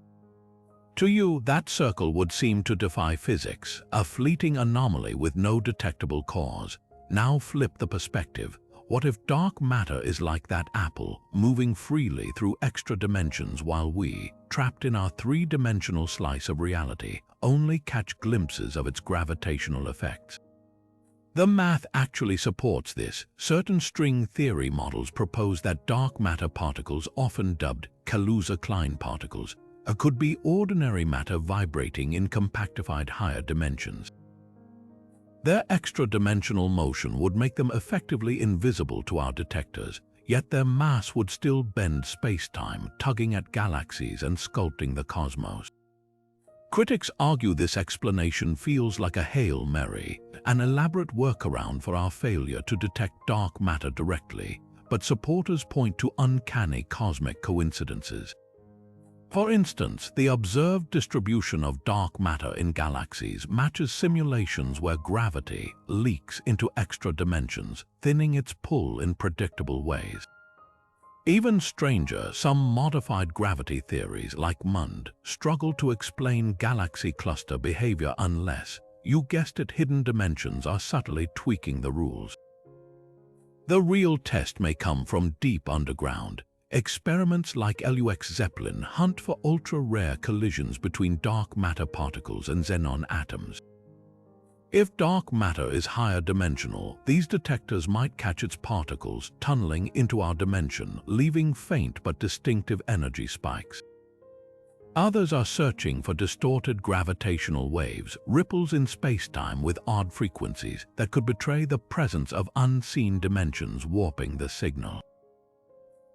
To you, that circle would seem to defy physics, a fleeting anomaly with no detectable cause. Now flip the perspective. What if dark matter is like that apple, moving freely through extra dimensions while we, trapped in our three-dimensional slice of reality, only catch glimpses of its gravitational effects? The math actually supports this. Certain string theory models propose that dark matter particles, often dubbed Kaluza-Klein particles, could be ordinary matter vibrating in compactified higher dimensions. Their extra-dimensional motion would make them effectively invisible to our detectors, yet their mass would still bend space-time, tugging at galaxies and sculpting the cosmos. Critics argue this explanation feels like a Hail Mary, an elaborate workaround for our failure to detect dark matter directly, but supporters point to uncanny cosmic coincidences. For instance, the observed distribution of dark matter in galaxies matches simulations where gravity leaks into extra dimensions, thinning its pull in predictable ways. Even stranger, some modified gravity theories like MUND struggle to explain galaxy cluster behavior unless, you guessed it, hidden dimensions are subtly tweaking the rules. The real test may come from deep underground. Experiments like LUX Zeppelin hunt for ultra-rare collisions between dark matter particles and xenon atoms. If dark matter is higher dimensional, these detectors might catch its particles tunneling into our dimension, leaving faint but distinctive energy spikes. Others are searching for distorted gravitational waves, ripples in space-time with odd frequencies that could betray the presence of unseen dimensions warping the signal.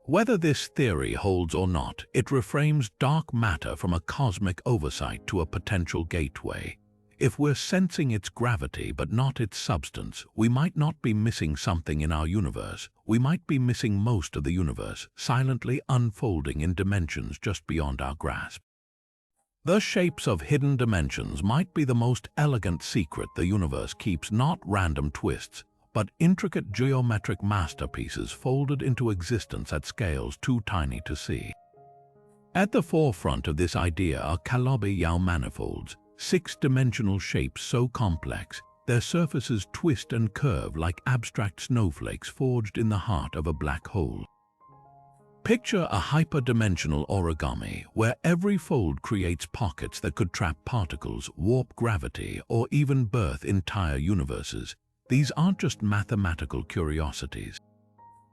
Whether this theory holds or not, it reframes dark matter from a cosmic oversight to a potential gateway. If we're sensing its gravity but not its substance, we might not be missing something in our universe. We might be missing most of the universe, silently unfolding in dimensions just beyond our grasp. The shapes of hidden dimensions might be the most elegant secret the universe keeps, not random twists, but intricate geometric masterpieces folded into existence at scales too tiny to see. At the forefront of this idea are Calabi-Yau manifolds, six-dimensional shapes so complex, their surfaces twist and curve like abstract snowflakes forged in the heart of a black hole. Picture a hyperdimensional origami where every fold creates pockets that could trap particles, warp gravity, or even birth entire universes. These aren't just mathematical curiosities.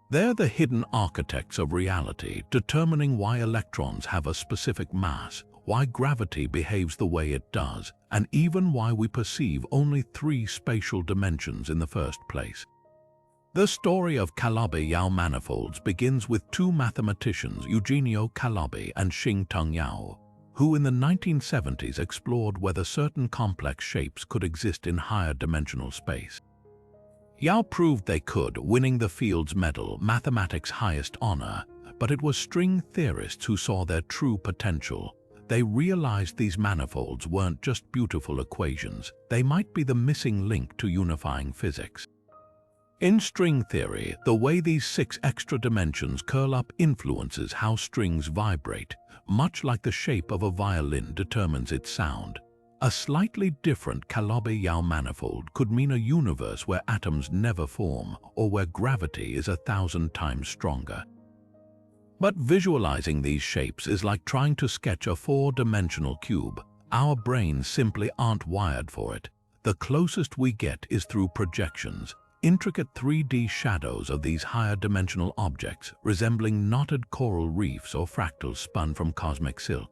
They're the hidden architects of reality, determining why electrons have a specific mass, why gravity behaves the way it does, and even why we perceive only 3 spatial dimensions in the first place. The story of Calabi-Yau manifolds begins with 2 mathematicians, Eugenio Calabi and Xing-Tung Yau, who in the 1970s explored whether certain complex shapes could exist in higher dimensional space. Yau proved they could, winning the Fields Medal, mathematics' highest honor, but it was string theorists who saw their true potential. They realized these manifolds weren't just beautiful equations, they might be the missing link to unifying physics. In string theory, the way these 6 extra dimensions curl up influences how strings vibrate, much like the shape of a violin determines its sound. A slightly different Calabi-Yau manifold could mean a universe where atoms never form, or where gravity is 1,000 times stronger. But visualizing these shapes is like trying to sketch a 4-dimensional cube. Our brains simply aren't wired for it. The closest we get is through projections, intricate 3D shadows of these higher dimensional objects, resembling knotted coral reefs or fractals spun from cosmic silk.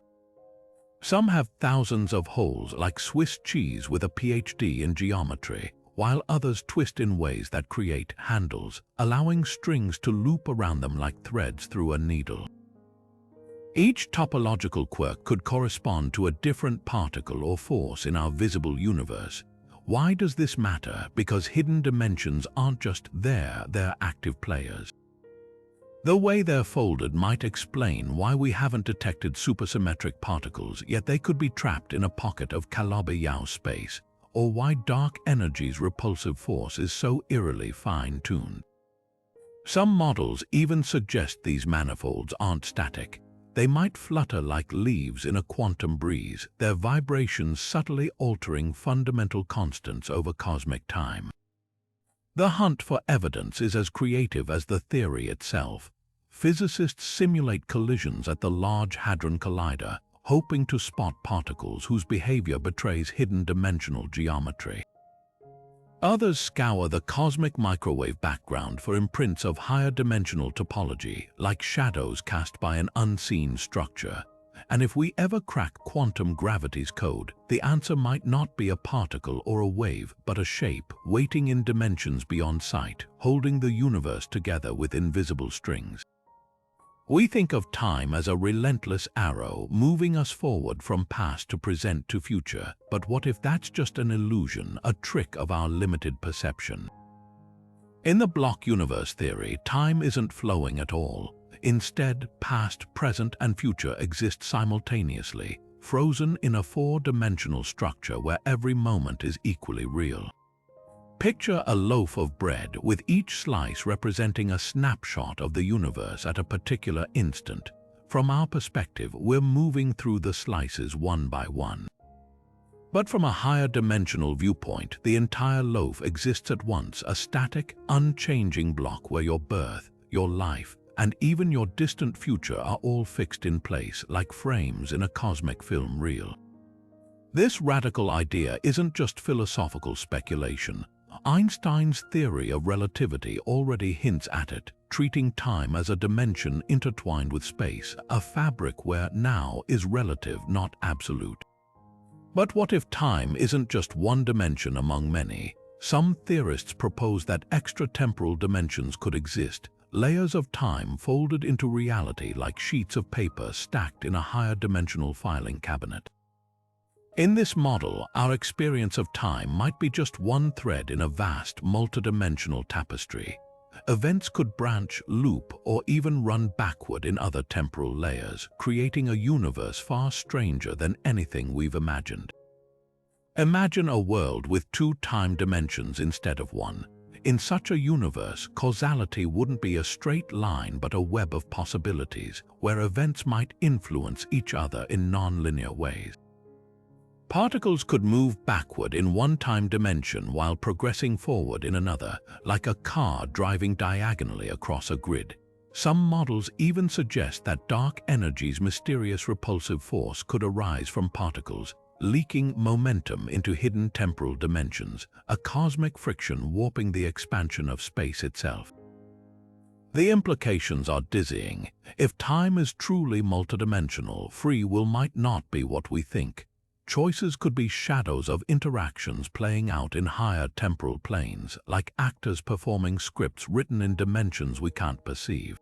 Some have thousands of holes like Swiss cheese with a PhD in geometry, while others twist in ways that create handles, allowing strings to loop around them like threads through a needle. Each topological quirk could correspond to a different particle or force in our visible universe. Why does this matter? Because hidden dimensions aren't just there, they're active players. The way they're folded might explain why we haven't detected supersymmetric particles, yet they could be trapped in a pocket of Calabi-Yau space, or why dark energy's repulsive force is so eerily fine-tuned. Some models even suggest these manifolds aren't static. They might flutter like leaves in a quantum breeze, their vibrations subtly altering fundamental constants over cosmic time. The hunt for evidence is as creative as the theory itself. Physicists simulate collisions at the Large Hadron Collider, hoping to spot particles whose behavior betrays hidden dimensional geometry. Others scour the cosmic microwave background for imprints of higher dimensional topology, like shadows cast by an unseen structure. And if we ever crack quantum gravity's code, the answer might not be a particle or a wave, but a shape waiting in dimensions beyond sight, holding the universe together with invisible strings. We think of time as a relentless arrow moving us forward from past to present to future, but what if that's just an illusion, a trick of our limited perception? In the block universe theory, time isn't flowing at all. Instead, past, present, and future exist simultaneously, frozen in a 4-dimensional structure where every moment is equally real. Picture a loaf of bread with each slice representing a snapshot of the universe at a particular instant. From our perspective, we're moving through the slices one by one. But from a higher dimensional viewpoint, the entire loaf exists at once, a static, unchanging block where your birth, your life, and even your distant future are all fixed in place like frames in a cosmic film reel. This radical idea isn't just philosophical speculation. Einstein's theory of relativity already hints at it, treating time as a dimension intertwined with space, a fabric where now is relative, not absolute. But what if time isn't just one dimension among many? Some theorists propose that extratemporal dimensions could exist, layers of time folded into reality like sheets of paper stacked in a higher dimensional filing cabinet. In this model, our experience of time might be just one thread in a vast, multidimensional tapestry. Events could branch, loop, or even run backward in other temporal layers, creating a universe far stranger than anything we've imagined. Imagine a world with 2 time dimensions instead of 1. In such a universe, causality wouldn't be a straight line but a web of possibilities, where events might influence each other in non-linear ways. Particles could move backward in one time dimension while progressing forward in another, like a car driving diagonally across a grid. Some models even suggest that dark energy's mysterious repulsive force could arise from particles, leaking momentum into hidden temporal dimensions, a cosmic friction warping the expansion of space itself. The implications are dizzying. If time is truly multidimensional, free will might not be what we think. Choices could be shadows of interactions playing out in higher temporal planes, like actors performing scripts written in dimensions we can't perceive.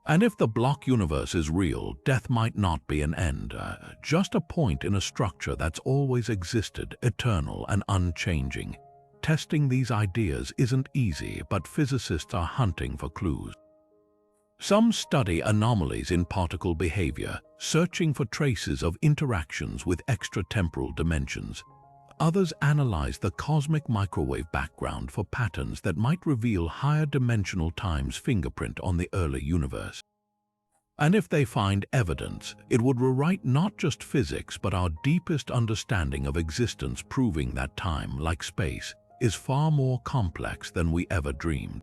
And if the block universe is real, death might not be an end, just a point in a structure that's always existed, eternal and unchanging. Testing these ideas isn't easy, but physicists are hunting for clues. Some study anomalies in particle behavior, searching for traces of interactions with extratemporal dimensions. Others analyze the cosmic microwave background for patterns that might reveal higher dimensional time's fingerprint on the early universe. And if they find evidence, it would rewrite not just physics but our deepest understanding of existence, proving that time, like space, is far more complex than we ever dreamed.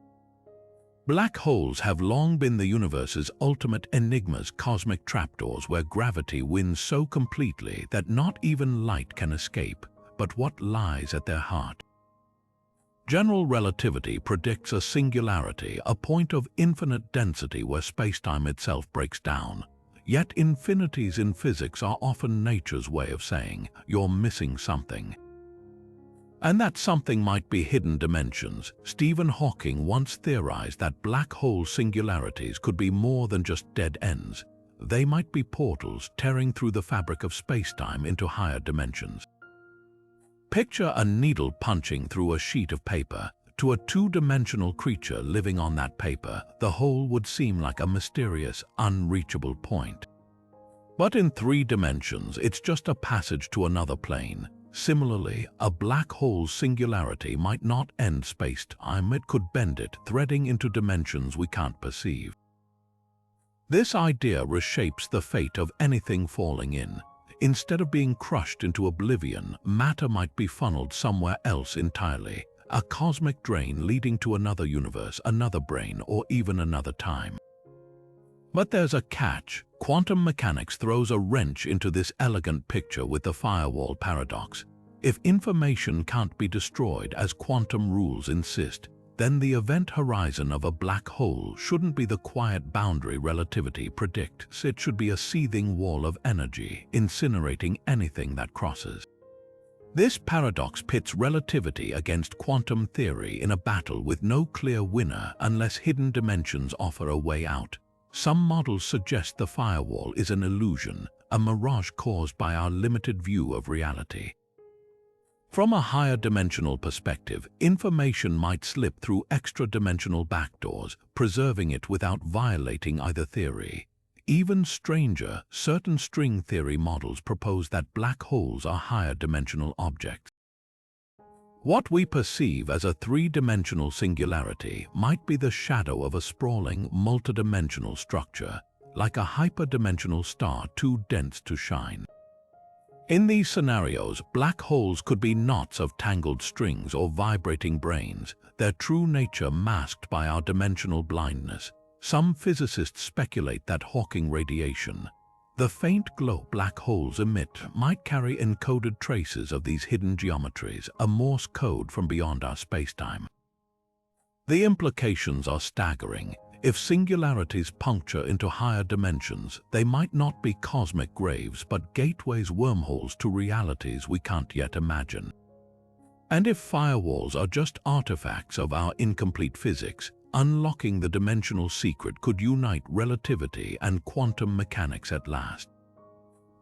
Black holes have long been the universe's ultimate enigmas, cosmic trapdoors where gravity wins so completely that not even light can escape. But what lies at their heart? General relativity predicts a singularity, a point of infinite density where spacetime itself breaks down. Yet infinities in physics are often nature's way of saying, you're missing something. And that something might be hidden dimensions. Stephen Hawking once theorized that black hole singularities could be more than just dead ends. They might be portals tearing through the fabric of spacetime into higher dimensions. Picture a needle punching through a sheet of paper. To a two-dimensional creature living on that paper, the hole would seem like a mysterious, unreachable point. But in 3 dimensions, it's just a passage to another plane. Similarly, a black hole's singularity might not end space-time, it could bend it, threading into dimensions we can't perceive. This idea reshapes the fate of anything falling in. Instead of being crushed into oblivion, matter might be funneled somewhere else entirely, a cosmic drain leading to another universe, another brane, or even another time. But there's a catch. Quantum mechanics throws a wrench into this elegant picture with the firewall paradox. If information can't be destroyed as quantum rules insist, then the event horizon of a black hole shouldn't be the quiet boundary relativity predicts. It should be a seething wall of energy, incinerating anything that crosses. This paradox pits relativity against quantum theory in a battle with no clear winner unless hidden dimensions offer a way out. Some models suggest the firewall is an illusion, a mirage caused by our limited view of reality. From a higher dimensional perspective, information might slip through extra-dimensional backdoors, preserving it without violating either theory. Even stranger, certain string theory models propose that black holes are higher dimensional objects. What we perceive as a 3-dimensional singularity might be the shadow of a sprawling, multidimensional structure, like a hyperdimensional star too dense to shine. In these scenarios, black holes could be knots of tangled strings or vibrating branes, their true nature masked by our dimensional blindness. Some physicists speculate that Hawking radiation, the faint glow black holes emit, might carry encoded traces of these hidden geometries, a Morse code from beyond our spacetime. The implications are staggering. If singularities puncture into higher dimensions, they might not be cosmic graves but gateways, wormholes to realities we can't yet imagine. And if firewalls are just artifacts of our incomplete physics, unlocking the dimensional secret could unite relativity and quantum mechanics at last.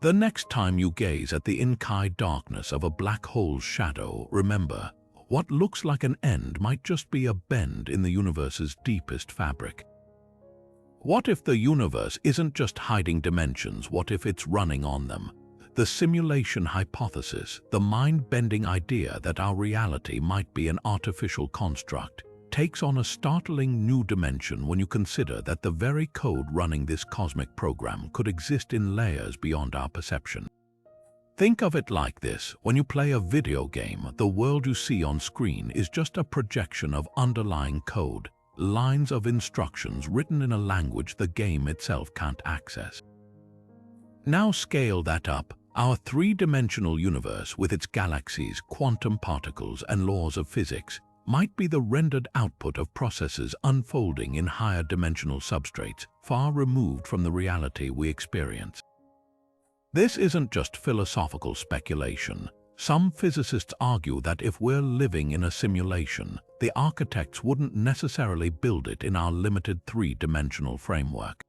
The next time you gaze at the inky darkness of a black hole's shadow, remember, what looks like an end might just be a bend in the universe's deepest fabric. What if the universe isn't just hiding dimensions? What if it's running on them? The simulation hypothesis, the mind-bending idea that our reality might be an artificial construct, takes on a startling new dimension when you consider that the very code running this cosmic program could exist in layers beyond our perception. Think of it like this: when you play a video game, the world you see on screen is just a projection of underlying code, lines of instructions written in a language the game itself can't access. Now scale that up. Our 3-dimensional universe with its galaxies, quantum particles, and laws of physics might be the rendered output of processes unfolding in higher dimensional substrates, far removed from the reality we experience. This isn't just philosophical speculation. Some physicists argue that if we're living in a simulation, the architects wouldn't necessarily build it in our limited three-dimensional framework.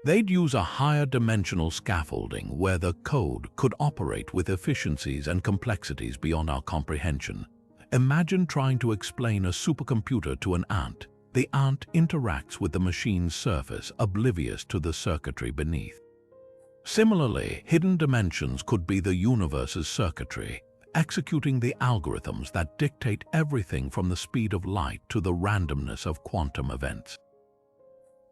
They'd use a higher dimensional scaffolding where the code could operate with efficiencies and complexities beyond our comprehension. Imagine trying to explain a supercomputer to an ant. The ant interacts with the machine's surface, oblivious to the circuitry beneath. Similarly, hidden dimensions could be the universe's circuitry, executing the algorithms that dictate everything from the speed of light to the randomness of quantum events.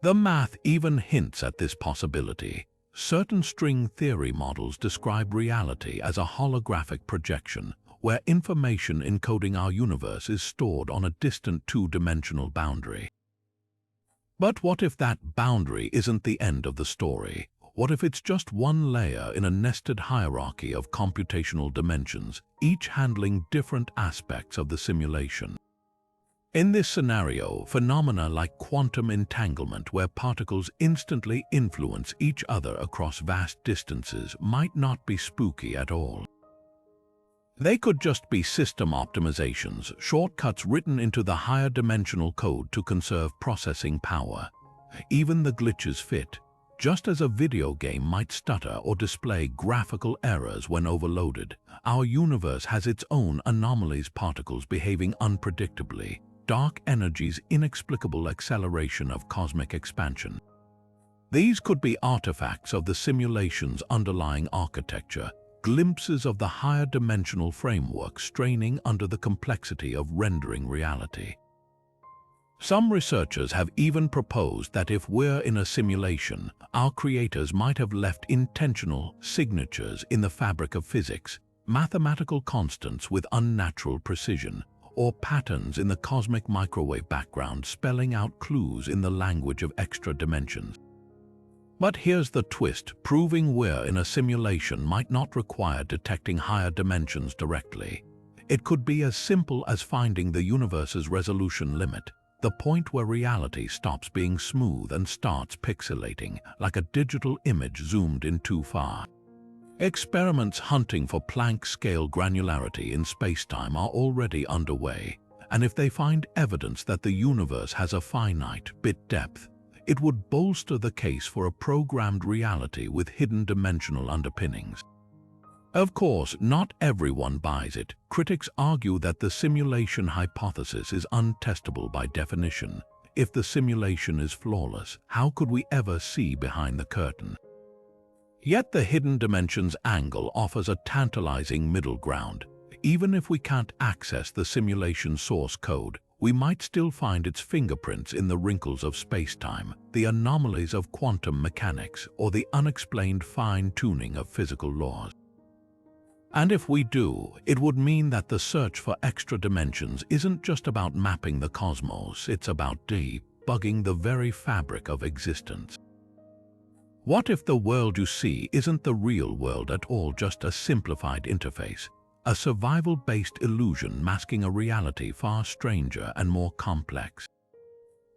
The math even hints at this possibility. Certain string theory models describe reality as a holographic projection, where information encoding our universe is stored on a distant two-dimensional boundary. But what if that boundary isn't the end of the story? What if it's just one layer in a nested hierarchy of computational dimensions, each handling different aspects of the simulation? In this scenario, phenomena like quantum entanglement, where particles instantly influence each other across vast distances, might not be spooky at all. They could just be system optimizations, shortcuts written into the higher dimensional code to conserve processing power. Even the glitches fit. Just as a video game might stutter or display graphical errors when overloaded, our universe has its own anomalies, particles behaving unpredictably, dark energy's inexplicable acceleration of cosmic expansion. These could be artifacts of the simulation's underlying architecture, glimpses of the higher dimensional framework straining under the complexity of rendering reality. Some researchers have even proposed that if we're in a simulation, our creators might have left intentional signatures in the fabric of physics, mathematical constants with unnatural precision, or patterns in the cosmic microwave background spelling out clues in the language of extra dimensions. But here's the twist: proving we're in a simulation might not require detecting higher dimensions directly. It could be as simple as finding the universe's resolution limit, the point where reality stops being smooth and starts pixelating, like a digital image zoomed in too far. Experiments hunting for Planck-scale granularity in spacetime are already underway, and if they find evidence that the universe has a finite bit depth, it would bolster the case for a programmed reality with hidden dimensional underpinnings. Of course, not everyone buys it. Critics argue that the simulation hypothesis is untestable by definition. If the simulation is flawless, how could we ever see behind the curtain? Yet the hidden dimensions angle offers a tantalizing middle ground. Even if we can't access the simulation source code, we might still find its fingerprints in the wrinkles of spacetime, the anomalies of quantum mechanics, or the unexplained fine-tuning of physical laws. And if we do, it would mean that the search for extra dimensions isn't just about mapping the cosmos, it's about debugging the very fabric of existence. What if the world you see isn't the real world at all, just a simplified interface, a survival-based illusion masking a reality far stranger and more complex?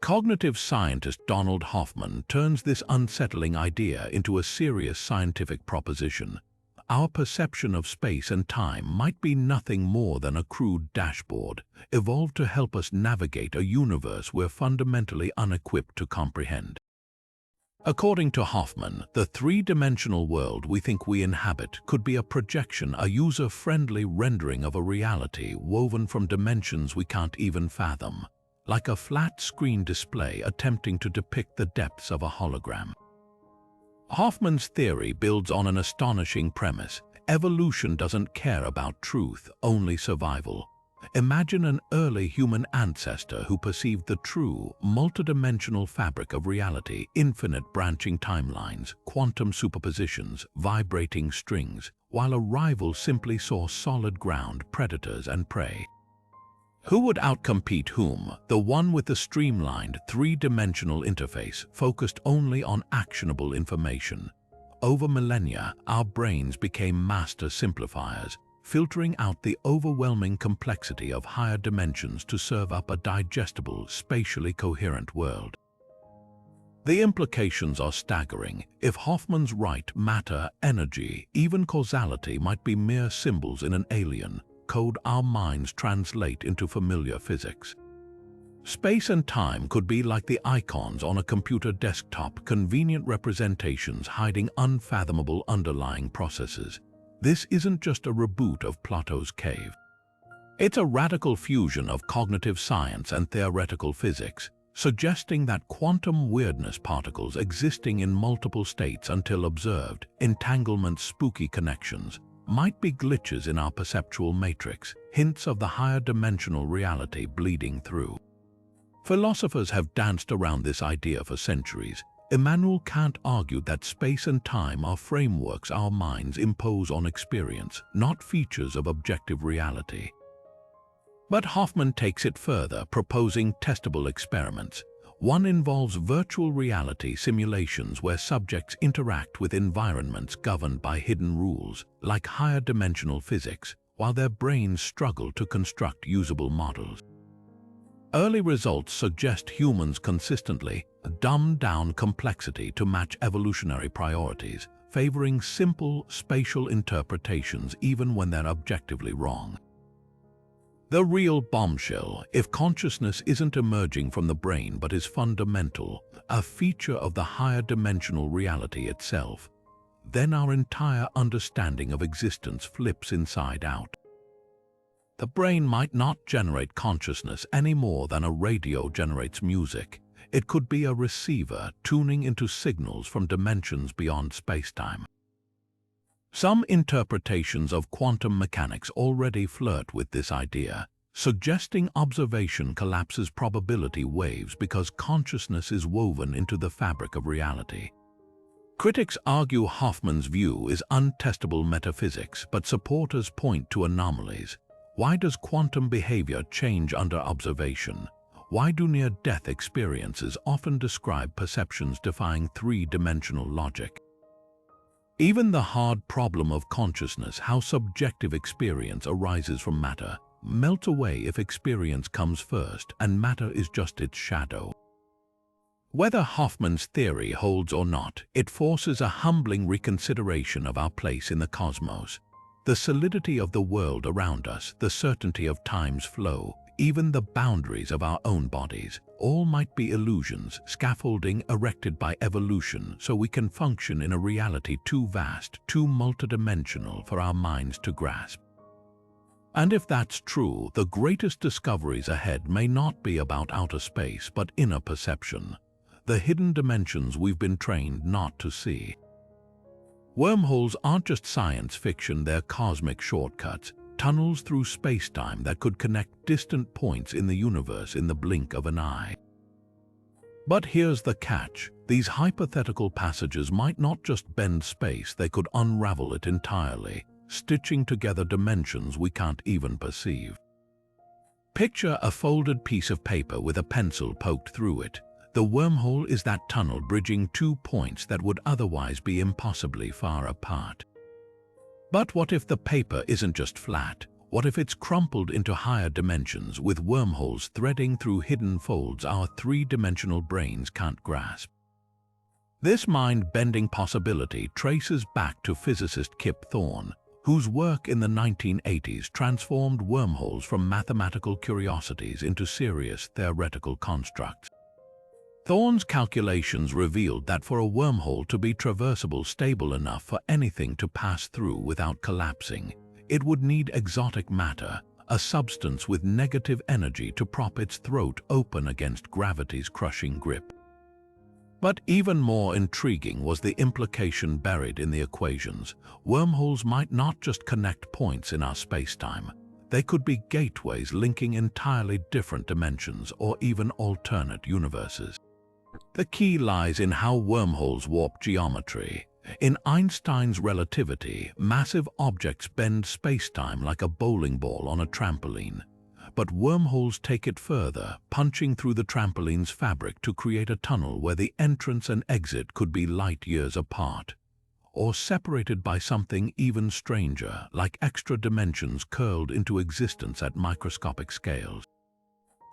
Cognitive scientist Donald Hoffman turns this unsettling idea into a serious scientific proposition. Our perception of space and time might be nothing more than a crude dashboard, evolved to help us navigate a universe we're fundamentally unequipped to comprehend. According to Hoffman, the three-dimensional world we think we inhabit could be a projection, a user-friendly rendering of a reality woven from dimensions we can't even fathom, like a flat-screen display attempting to depict the depths of a hologram. Hoffman's theory builds on an astonishing premise. Evolution doesn't care about truth, only survival. Imagine an early human ancestor who perceived the true, multidimensional fabric of reality, infinite branching timelines, quantum superpositions, vibrating strings, while a rival simply saw solid ground, predators and prey. Who would outcompete whom? The one with the streamlined, three-dimensional interface, focused only on actionable information. Over millennia, our brains became master simplifiers, filtering out the overwhelming complexity of higher dimensions to serve up a digestible, spatially coherent world. The implications are staggering. If Hoffman's right, matter, energy, even causality might be mere symbols in an alien code our minds translate into familiar physics. Space and time could be like the icons on a computer desktop, convenient representations hiding unfathomable underlying processes. This isn't just a reboot of Plato's cave. It's a radical fusion of cognitive science and theoretical physics, suggesting that quantum weirdness, particles existing in multiple states until observed, entanglement, spooky connections, might be glitches in our perceptual matrix, hints of the higher dimensional reality bleeding through. Philosophers have danced around this idea for centuries. Immanuel Kant argued that space and time are frameworks our minds impose on experience, not features of objective reality. But Hoffman takes it further, proposing testable experiments. One involves virtual reality simulations where subjects interact with environments governed by hidden rules, like higher dimensional physics, while their brains struggle to construct usable models. Early results suggest humans consistently dumb down complexity to match evolutionary priorities, favoring simple spatial interpretations even when they're objectively wrong. The real bombshell: if consciousness isn't emerging from the brain but is fundamental, a feature of the higher dimensional reality itself, then our entire understanding of existence flips inside out. The brain might not generate consciousness any more than a radio generates music. It could be a receiver tuning into signals from dimensions beyond spacetime. Some interpretations of quantum mechanics already flirt with this idea, suggesting observation collapses probability waves because consciousness is woven into the fabric of reality. Critics argue Hoffman's view is untestable metaphysics, but supporters point to anomalies. Why does quantum behavior change under observation? Why do near-death experiences often describe perceptions defying three-dimensional logic? Even the hard problem of consciousness, how subjective experience arises from matter, melts away if experience comes first and matter is just its shadow. Whether Hoffman's theory holds or not, it forces a humbling reconsideration of our place in the cosmos. The solidity of the world around us, the certainty of time's flow, even the boundaries of our own bodies, all might be illusions, scaffolding erected by evolution so we can function in a reality too vast, too multidimensional for our minds to grasp. And if that's true, the greatest discoveries ahead may not be about outer space but inner perception, the hidden dimensions we've been trained not to see. Wormholes aren't just science fiction, they're cosmic shortcuts, tunnels through space-time that could connect distant points in the universe in the blink of an eye. But here's the catch: these hypothetical passages might not just bend space, they could unravel it entirely, stitching together dimensions we can't even perceive. Picture a folded piece of paper with a pencil poked through it. The wormhole is that tunnel bridging two points that would otherwise be impossibly far apart. But what if the paper isn't just flat? What if it's crumpled into higher dimensions with wormholes threading through hidden folds our three-dimensional brains can't grasp? This mind-bending possibility traces back to physicist Kip Thorne, whose work in the 1980s transformed wormholes from mathematical curiosities into serious theoretical constructs. Thorne's calculations revealed that for a wormhole to be traversable, stable enough for anything to pass through without collapsing, it would need exotic matter, a substance with negative energy to prop its throat open against gravity's crushing grip. But even more intriguing was the implication buried in the equations. Wormholes might not just connect points in our spacetime. They could be gateways linking entirely different dimensions or even alternate universes. The key lies in how wormholes warp geometry. In Einstein's relativity, massive objects bend spacetime like a bowling ball on a trampoline. But wormholes take it further, punching through the trampoline's fabric to create a tunnel where the entrance and exit could be light years apart. or separated by something even stranger, like extra dimensions curled into existence at microscopic scales.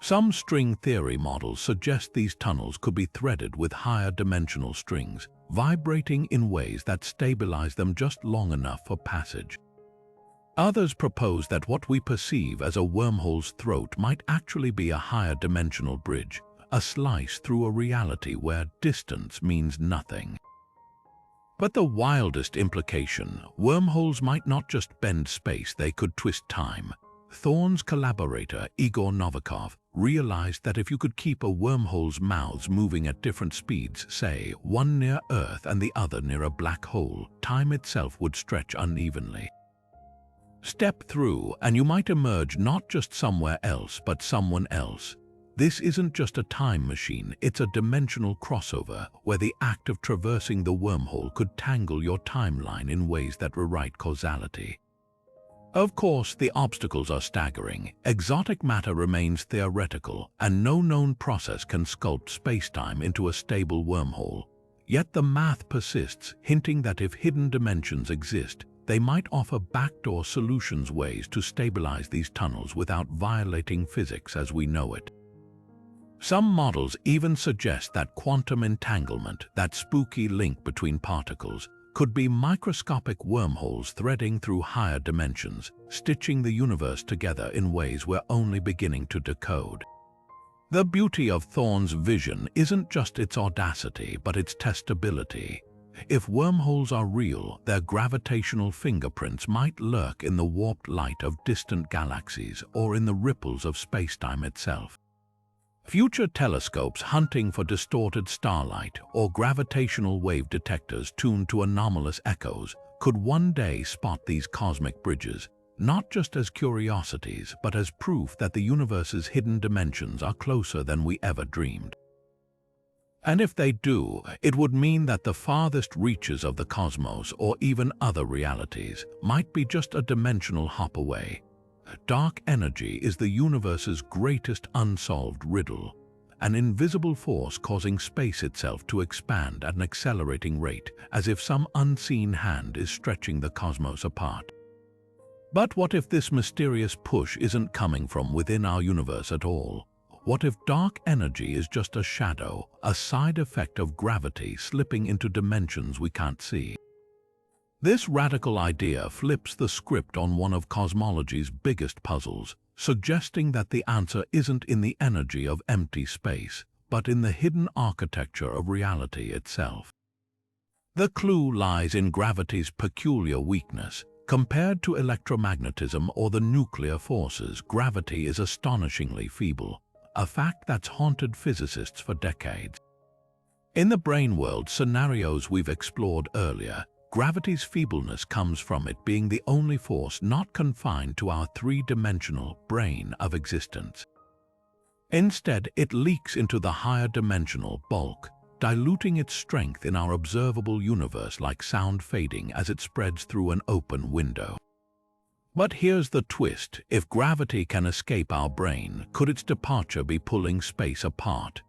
Some string theory models suggest these tunnels could be threaded with higher dimensional strings, vibrating in ways that stabilize them just long enough for passage. Others propose that what we perceive as a wormhole's throat might actually be a higher dimensional bridge, a slice through a reality where distance means nothing. But the wildest implication, wormholes might not just bend space, they could twist time. Thorne's collaborator, Igor Novikov, realized that if you could keep a wormhole's mouths moving at different speeds, say, one near Earth and the other near a black hole, time itself would stretch unevenly. Step through, and you might emerge not just somewhere else, but someone else. This isn't just a time machine, it's a dimensional crossover where the act of traversing the wormhole could tangle your timeline in ways that rewrite causality. Of course, the obstacles are staggering. Exotic matter remains theoretical, and no known process can sculpt spacetime into a stable wormhole. Yet the math persists, hinting that if hidden dimensions exist, they might offer backdoor solutions, ways to stabilize these tunnels without violating physics as we know it. Some models even suggest that quantum entanglement, that spooky link between particles, could be microscopic wormholes threading through higher dimensions, stitching the universe together in ways we're only beginning to decode. The beauty of Thorne's vision isn't just its audacity, but its testability. If wormholes are real, their gravitational fingerprints might lurk in the warped light of distant galaxies or in the ripples of spacetime itself. Future telescopes hunting for distorted starlight or gravitational wave detectors tuned to anomalous echoes could one day spot these cosmic bridges, not just as curiosities, but as proof that the universe's hidden dimensions are closer than we ever dreamed. And if they do, it would mean that the farthest reaches of the cosmos or even other realities might be just a dimensional hop away. Dark energy is the universe's greatest unsolved riddle, an invisible force causing space itself to expand at an accelerating rate, as if some unseen hand is stretching the cosmos apart. But what if this mysterious push isn't coming from within our universe at all? What if dark energy is just a shadow, a side effect of gravity slipping into dimensions we can't see? This radical idea flips the script on one of cosmology's biggest puzzles, suggesting that the answer isn't in the energy of empty space, but in the hidden architecture of reality itself. The clue lies in gravity's peculiar weakness. Compared to electromagnetism or the nuclear forces, gravity is astonishingly feeble, a fact that's haunted physicists for decades. In the Brane World scenarios we've explored earlier, gravity's feebleness comes from it being the only force not confined to our three-dimensional brane of existence. Instead, it leaks into the higher dimensional bulk, diluting its strength in our observable universe like sound fading as it spreads through an open window. But here's the twist: if gravity can escape our brane, could its departure be pulling space apart?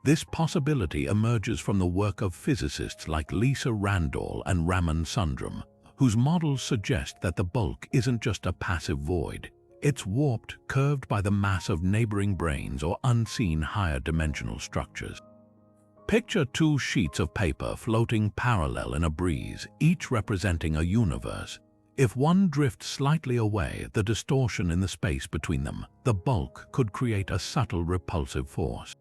This possibility emerges from the work of physicists like Lisa Randall and Raman Sundram, whose models suggest that the bulk isn't just a passive void. It's warped, curved by the mass of neighboring branes or unseen higher dimensional structures. Picture two sheets of paper floating parallel in a breeze, each representing a universe. If one drifts slightly away, the distortion in the space between them, the bulk, could create a subtle repulsive force.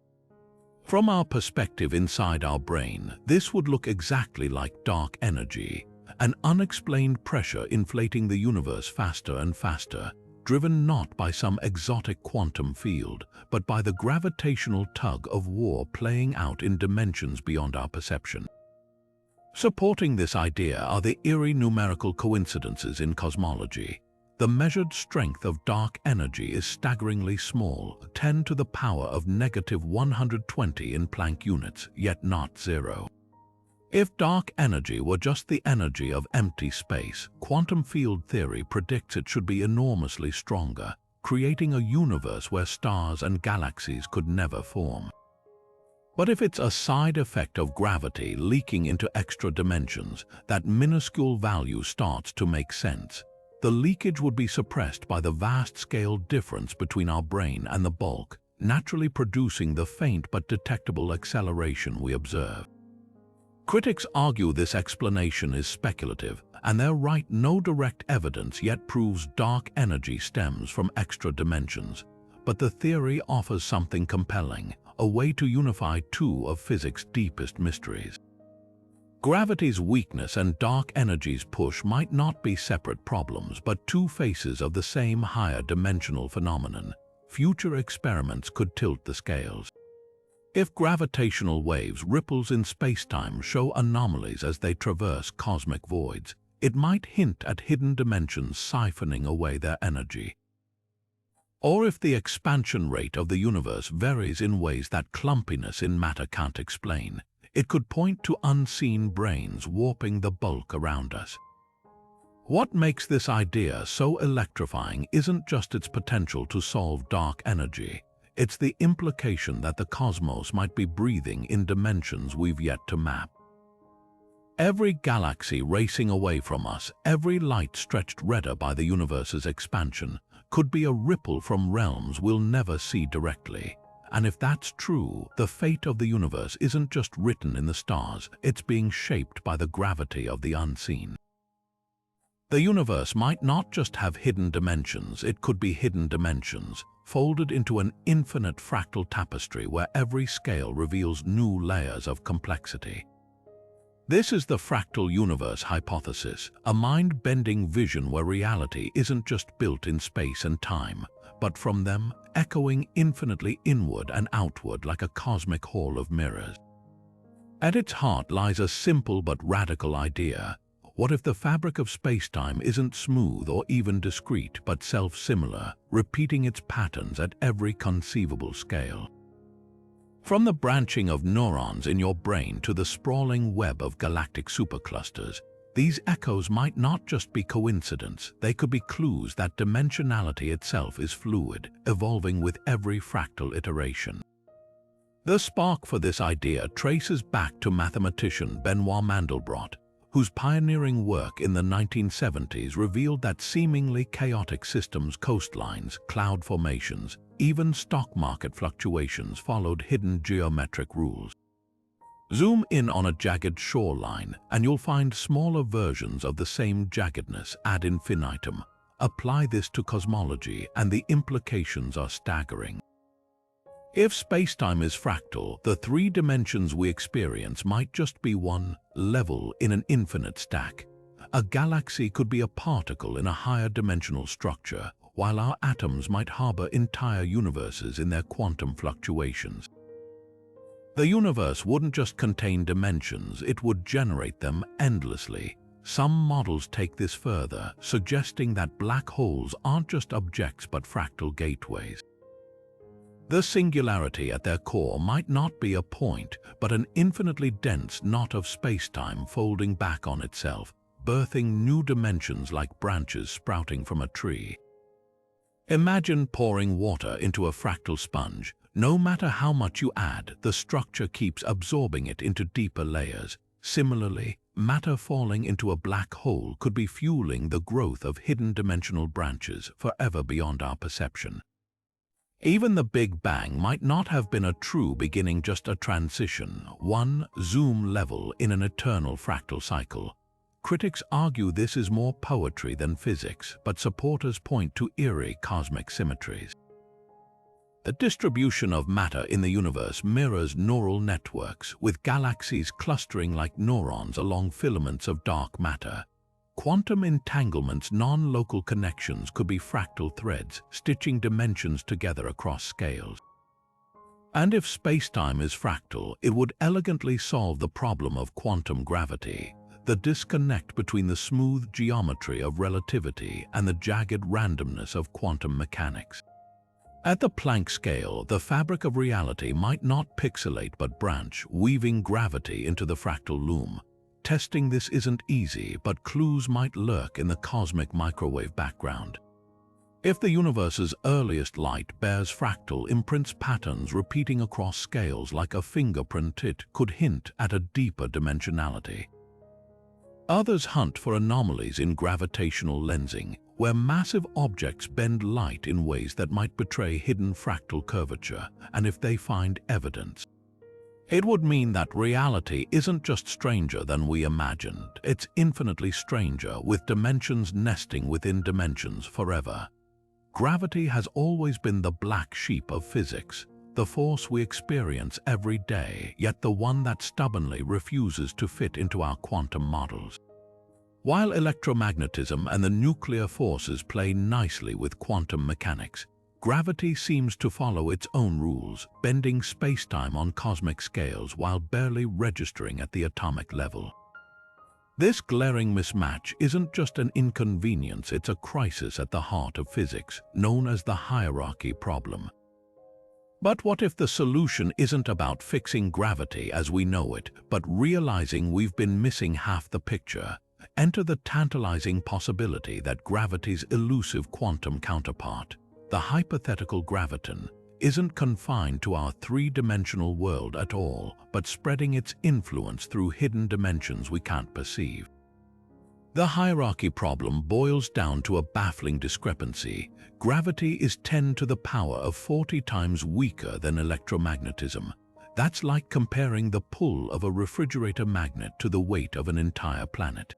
From our perspective inside our brane, this would look exactly like dark energy, an unexplained pressure inflating the universe faster and faster, driven not by some exotic quantum field, but by the gravitational tug of war playing out in dimensions beyond our perception. Supporting this idea are the eerie numerical coincidences in cosmology. The measured strength of dark energy is staggeringly small, 10 to the power of -120 in Planck units, yet not zero. If dark energy were just the energy of empty space, quantum field theory predicts it should be enormously stronger, creating a universe where stars and galaxies could never form. But if it's a side effect of gravity leaking into extra dimensions, that minuscule value starts to make sense. The leakage would be suppressed by the vast-scale difference between our brane and the bulk, naturally producing the faint but detectable acceleration we observe. Critics argue this explanation is speculative, and they're right. No direct evidence yet proves dark energy stems from extra dimensions. But the theory offers something compelling, a way to unify two of physics' deepest mysteries. Gravity's weakness and dark energy's push might not be separate problems, but two faces of the same higher dimensional phenomenon. Future experiments could tilt the scales. If gravitational waves ripples in spacetime show anomalies as they traverse cosmic voids, it might hint at hidden dimensions siphoning away their energy. Or if the expansion rate of the universe varies in ways that clumpiness in matter can't explain, it could point to unseen branes warping the bulk around us. What makes this idea so electrifying isn't just its potential to solve dark energy. It's the implication that the cosmos might be breathing in dimensions we've yet to map. Every galaxy racing away from us, every light stretched redder by the universe's expansion, could be a ripple from realms we'll never see directly. And if that's true, the fate of the universe isn't just written in the stars, it's being shaped by the gravity of the unseen. The universe might not just have hidden dimensions, it could be hidden dimensions, folded into an infinite fractal tapestry where every scale reveals new layers of complexity. This is the fractal universe hypothesis, a mind-bending vision where reality isn't just built in space and time, but from them, echoing infinitely inward and outward like a cosmic hall of mirrors. At its heart lies a simple but radical idea. What if the fabric of spacetime isn't smooth or even discrete, but self-similar, repeating its patterns at every conceivable scale? From the branching of neurons in your brain to the sprawling web of galactic superclusters, these echoes might not just be coincidence, they could be clues that dimensionality itself is fluid, evolving with every fractal iteration. The spark for this idea traces back to mathematician Benoit Mandelbrot, whose pioneering work in the 1970s revealed that seemingly chaotic systems, coastlines, cloud formations, even stock market fluctuations followed hidden geometric rules. Zoom in on a jagged shoreline, and you'll find smaller versions of the same jaggedness ad infinitum. Apply this to cosmology, and the implications are staggering. If spacetime is fractal, the three dimensions we experience might just be one level in an infinite stack. A galaxy could be a particle in a higher dimensional structure, while our atoms might harbor entire universes in their quantum fluctuations. The universe wouldn't just contain dimensions, it would generate them endlessly. Some models take this further, suggesting that black holes aren't just objects but fractal gateways. The singularity at their core might not be a point, but an infinitely dense knot of spacetime folding back on itself, birthing new dimensions like branches sprouting from a tree. Imagine pouring water into a fractal sponge. No matter how much you add, the structure keeps absorbing it into deeper layers. Similarly, matter falling into a black hole could be fueling the growth of hidden dimensional branches forever beyond our perception. Even the Big Bang might not have been a true beginning, just a transition, one zoom level in an eternal fractal cycle. Critics argue this is more poetry than physics, but supporters point to eerie cosmic symmetries. The distribution of matter in the universe mirrors neural networks, with galaxies clustering like neurons along filaments of dark matter. Quantum entanglements, non-local connections could be fractal threads, stitching dimensions together across scales. And if spacetime is fractal, it would elegantly solve the problem of quantum gravity, the disconnect between the smooth geometry of relativity and the jagged randomness of quantum mechanics. At the Planck scale, the fabric of reality might not pixelate but branch, weaving gravity into the fractal loom. Testing this isn't easy, but clues might lurk in the cosmic microwave background. If the universe's earliest light bears fractal imprints patterns repeating across scales like a fingerprint, it could hint at a deeper dimensionality. Others hunt for anomalies in gravitational lensing, where massive objects bend light in ways that might betray hidden fractal curvature, and if they find evidence, it would mean that reality isn't just stranger than we imagined, it's infinitely stranger, with dimensions nesting within dimensions forever. Gravity has always been the black sheep of physics, the force we experience every day, yet the one that stubbornly refuses to fit into our quantum models. While electromagnetism and the nuclear forces play nicely with quantum mechanics, gravity seems to follow its own rules, bending spacetime on cosmic scales while barely registering at the atomic level. This glaring mismatch isn't just an inconvenience, it's a crisis at the heart of physics, known as the hierarchy problem. But what if the solution isn't about fixing gravity as we know it, but realizing we've been missing half the picture? Enter the tantalizing possibility that gravity's elusive quantum counterpart, the hypothetical graviton, isn't confined to our three-dimensional world at all, but spreading its influence through hidden dimensions we can't perceive. The hierarchy problem boils down to a baffling discrepancy. Gravity is 10 to the power of 40 times weaker than electromagnetism. That's like comparing the pull of a refrigerator magnet to the weight of an entire planet.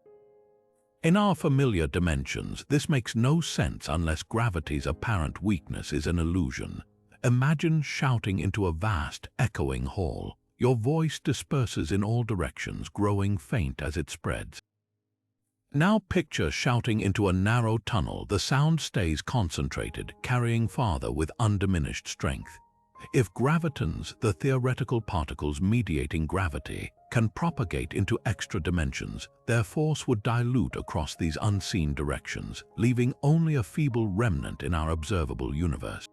In our familiar dimensions, this makes no sense unless gravity's apparent weakness is an illusion. Imagine shouting into a vast, echoing hall. Your voice disperses in all directions, growing faint as it spreads. Now picture shouting into a narrow tunnel. The sound stays concentrated, carrying farther with undiminished strength. If gravitons, the theoretical particles mediating gravity, can propagate into extra dimensions, their force would dilute across these unseen directions, leaving only a feeble remnant in our observable universe.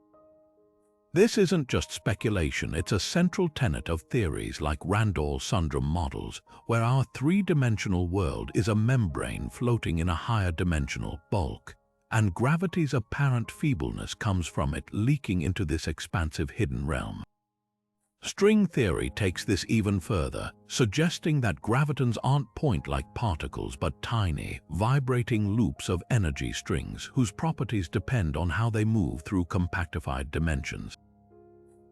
This isn't just speculation, it's a central tenet of theories like Randall-Sundrum models, where our three-dimensional world is a membrane floating in a higher dimensional bulk, and gravity's apparent feebleness comes from it leaking into this expansive hidden realm. String theory takes this even further, suggesting that gravitons aren't point-like particles but tiny, vibrating loops of energy strings whose properties depend on how they move through compactified dimensions.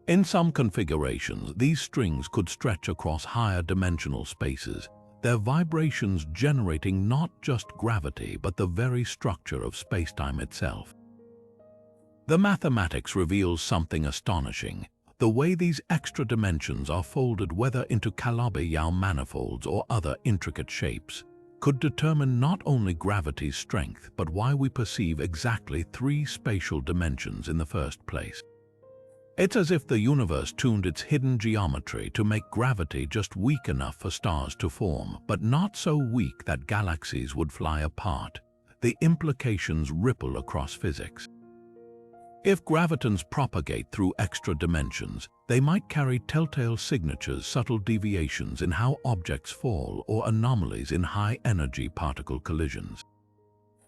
In some configurations, these strings could stretch across higher dimensional spaces, their vibrations generating not just gravity but the very structure of spacetime itself. The mathematics reveals something astonishing. The way these extra dimensions are folded, whether into Calabi-Yau manifolds or other intricate shapes, could determine not only gravity's strength but why we perceive exactly three spatial dimensions in the first place. It's as if the universe tuned its hidden geometry to make gravity just weak enough for stars to form, but not so weak that galaxies would fly apart. The implications ripple across physics. If gravitons propagate through extra dimensions, they might carry telltale signatures, subtle deviations in how objects fall, or anomalies in high-energy particle collisions.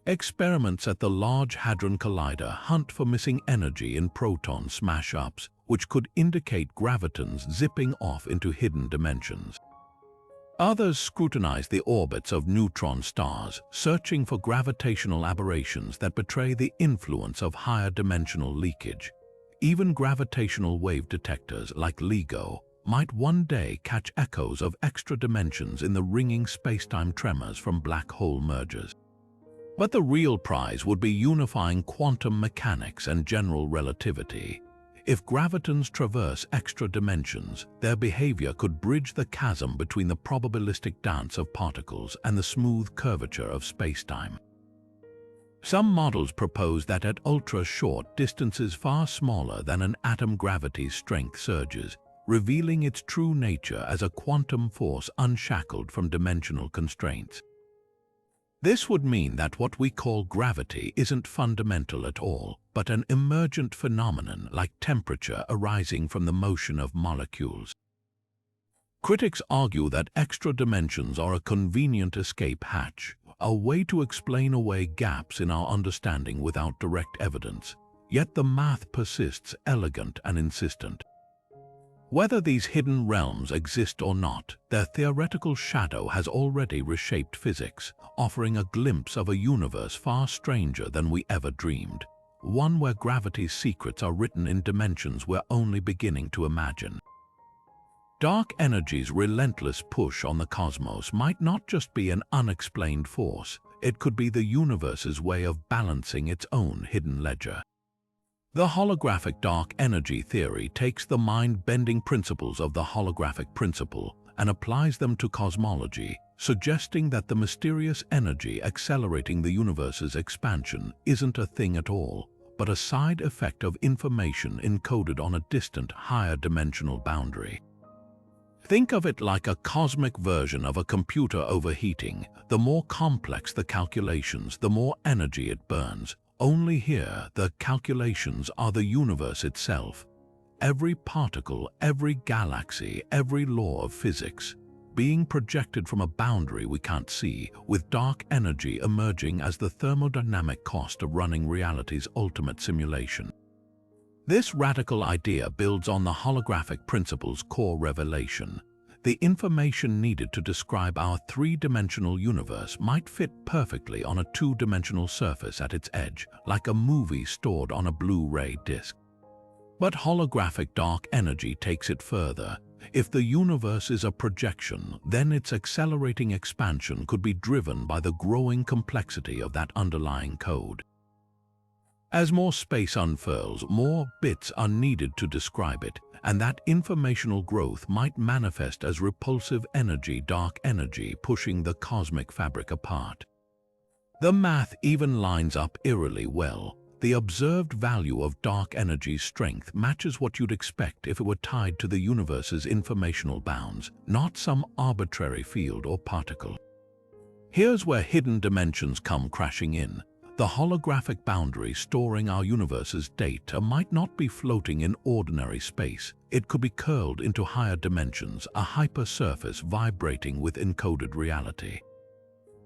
Experiments at the Large Hadron Collider hunt for missing energy in proton smash-ups, which could indicate gravitons zipping off into hidden dimensions. Others scrutinize the orbits of neutron stars, searching for gravitational aberrations that betray the influence of higher dimensional leakage. Even gravitational wave detectors like LIGO might one day catch echoes of extra dimensions in the ringing spacetime tremors from black hole mergers. But the real prize would be unifying quantum mechanics and general relativity. If gravitons traverse extra dimensions, their behavior could bridge the chasm between the probabilistic dance of particles and the smooth curvature of spacetime. Some models propose that at ultra-short distances far smaller than an atom, gravity's strength surges, revealing its true nature as a quantum force unshackled from dimensional constraints. This would mean that what we call gravity isn't fundamental at all, but an emergent phenomenon like temperature arising from the motion of molecules. Critics argue that extra dimensions are a convenient escape hatch, a way to explain away gaps in our understanding without direct evidence. Yet the math persists, elegant and insistent. Whether these hidden realms exist or not, their theoretical shadow has already reshaped physics, offering a glimpse of a universe far stranger than we ever dreamed. One where gravity's secrets are written in dimensions we're only beginning to imagine. Dark energy's relentless push on the cosmos might not just be an unexplained force, it could be the universe's way of balancing its own hidden ledger. The holographic dark energy theory takes the mind-bending principles of the holographic principle and applies them to cosmology, suggesting that the mysterious energy accelerating the universe's expansion isn't a thing at all, but a side effect of information encoded on a distant, higher dimensional boundary. Think of it like a cosmic version of a computer overheating. The more complex the calculations, the more energy it burns. Only here, the calculations are the universe itself. Every particle, every galaxy, every law of physics, being projected from a boundary we can't see, with dark energy emerging as the thermodynamic cost of running reality's ultimate simulation. This radical idea builds on the holographic principle's core revelation. The information needed to describe our three-dimensional universe might fit perfectly on a two-dimensional surface at its edge, like a movie stored on a Blu-ray disc. But holographic dark energy takes it further. If the universe is a projection, then its accelerating expansion could be driven by the growing complexity of that underlying code. As more space unfurls, more bits are needed to describe it, and that informational growth might manifest as repulsive energy, dark energy, pushing the cosmic fabric apart. The math even lines up eerily well. The observed value of dark energy's strength matches what you'd expect if it were tied to the universe's informational bounds, not some arbitrary field or particle. Here's where hidden dimensions come crashing in. The holographic boundary storing our universe's data might not be floating in ordinary space. It could be curled into higher dimensions, a hypersurface vibrating with encoded reality.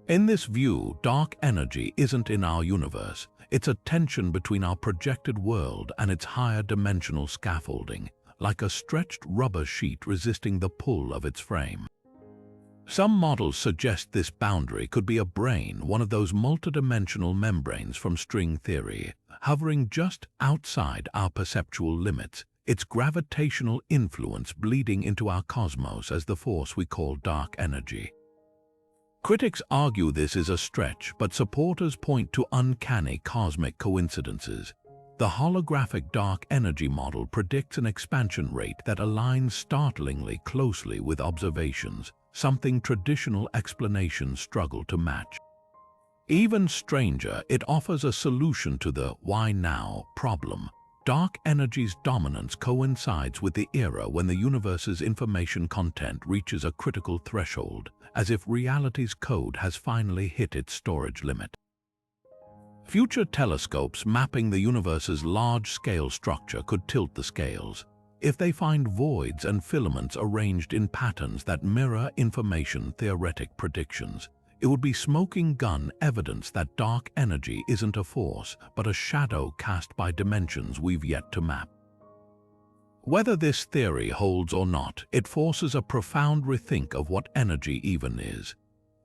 In this view, dark energy isn't in our universe. It's a tension between our projected world and its higher dimensional scaffolding, like a stretched rubber sheet resisting the pull of its frame. Some models suggest this boundary could be a brane, one of those multidimensional membranes from string theory, hovering just outside our perceptual limits, its gravitational influence bleeding into our cosmos as the force we call dark energy. Critics argue this is a stretch, but supporters point to uncanny cosmic coincidences. The holographic dark energy model predicts an expansion rate that aligns startlingly closely with observations, something traditional explanations struggle to match. Even stranger, it offers a solution to the "why now" problem. Dark energy's dominance coincides with the era when the universe's information content reaches a critical threshold, as if reality's code has finally hit its storage limit. Future telescopes mapping the universe's large-scale structure could tilt the scales. If they find voids and filaments arranged in patterns that mirror information-theoretic predictions, it would be smoking gun evidence that dark energy isn't a force, but a shadow cast by dimensions we've yet to map. Whether this theory holds or not, it forces a profound rethink of what energy even is.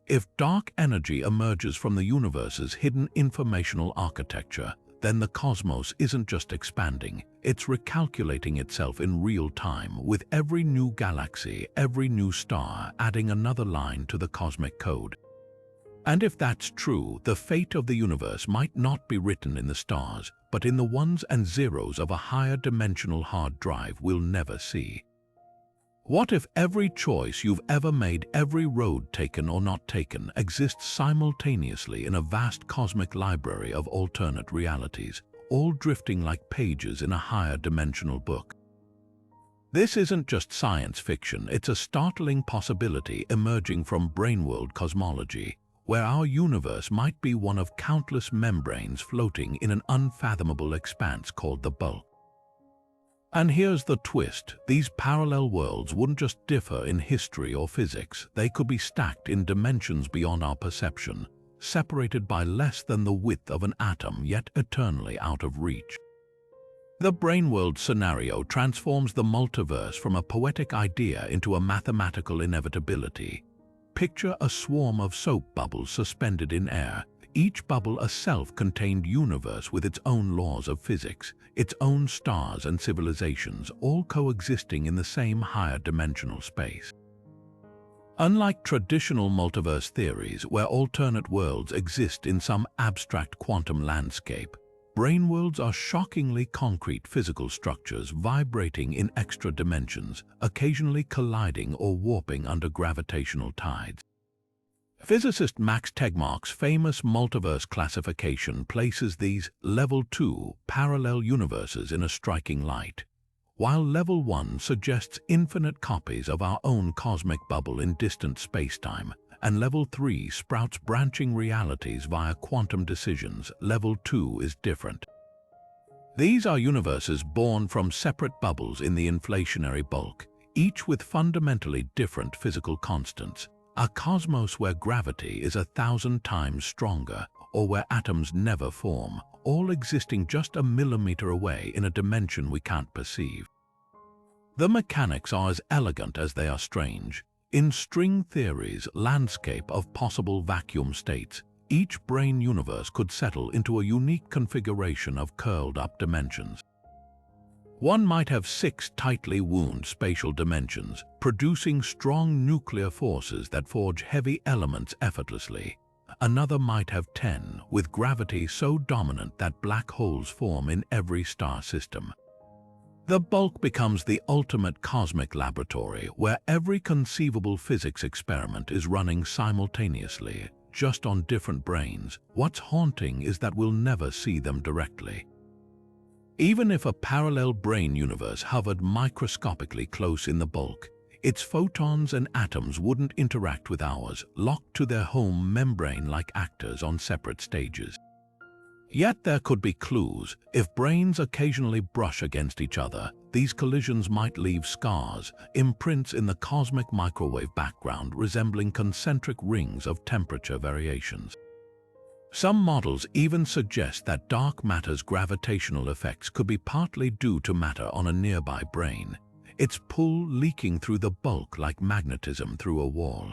If dark energy emerges from the universe's hidden informational architecture, then the cosmos isn't just expanding, it's recalculating itself in real time, with every new galaxy, every new star adding another line to the cosmic code. And if that's true, the fate of the universe might not be written in the stars, but in the ones and zeros of a higher dimensional hard drive we'll never see. What if every choice you've ever made, every road taken or not taken, exists simultaneously in a vast cosmic library of alternate realities, all drifting like pages in a higher dimensional book? This isn't just science fiction, it's a startling possibility emerging from Brane World cosmology, where our universe might be one of countless membranes floating in an unfathomable expanse called the bulk. And here's the twist: these parallel worlds wouldn't just differ in history or physics, they could be stacked in dimensions beyond our perception, separated by less than the width of an atom, yet eternally out of reach. The Brane World scenario transforms the multiverse from a poetic idea into a mathematical inevitability. Picture a swarm of soap bubbles suspended in air, each bubble a self-contained universe with its own laws of physics, its own stars and civilizations, all coexisting in the same higher dimensional space. Unlike traditional multiverse theories where alternate worlds exist in some abstract quantum landscape, braneworlds are shockingly concrete physical structures vibrating in extra dimensions, occasionally colliding or warping under gravitational tides. Physicist Max Tegmark's famous multiverse classification places these Level 2 parallel universes in a striking light. While Level 1 suggests infinite copies of our own cosmic bubble in distant spacetime, and Level 3 sprouts branching realities via quantum decisions, Level 2 is different. These are universes born from separate bubbles in the inflationary bulk, each with fundamentally different physical constants. A cosmos where gravity is 1,000 times stronger, or where atoms never form, all existing just a millimeter away in a dimension we can't perceive. The mechanics are as elegant as they are strange. In string theory's landscape of possible vacuum states, each brane universe could settle into a unique configuration of curled-up dimensions. One might have 6 tightly wound spatial dimensions, producing strong nuclear forces that forge heavy elements effortlessly. Another might have 10, with gravity so dominant that black holes form in every star system. The bulk becomes the ultimate cosmic laboratory where every conceivable physics experiment is running simultaneously, just on different branes. What's haunting is that we'll never see them directly. Even if a parallel brane universe hovered microscopically close in the bulk, its photons and atoms wouldn't interact with ours, locked to their home membrane like actors on separate stages. Yet there could be clues. If branes occasionally brush against each other, these collisions might leave scars, imprints in the cosmic microwave background resembling concentric rings of temperature variations. Some models even suggest that dark matter's gravitational effects could be partly due to matter on a nearby brane, its pull leaking through the bulk like magnetism through a wall.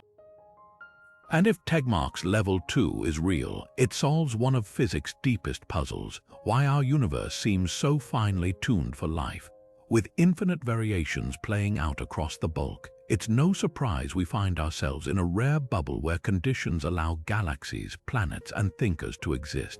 And if Tegmark's Level 2 is real, it solves one of physics' deepest puzzles: why our universe seems so finely tuned for life. With infinite variations playing out across the bulk, it's no surprise we find ourselves in a rare bubble where conditions allow galaxies, planets, and thinkers to exist.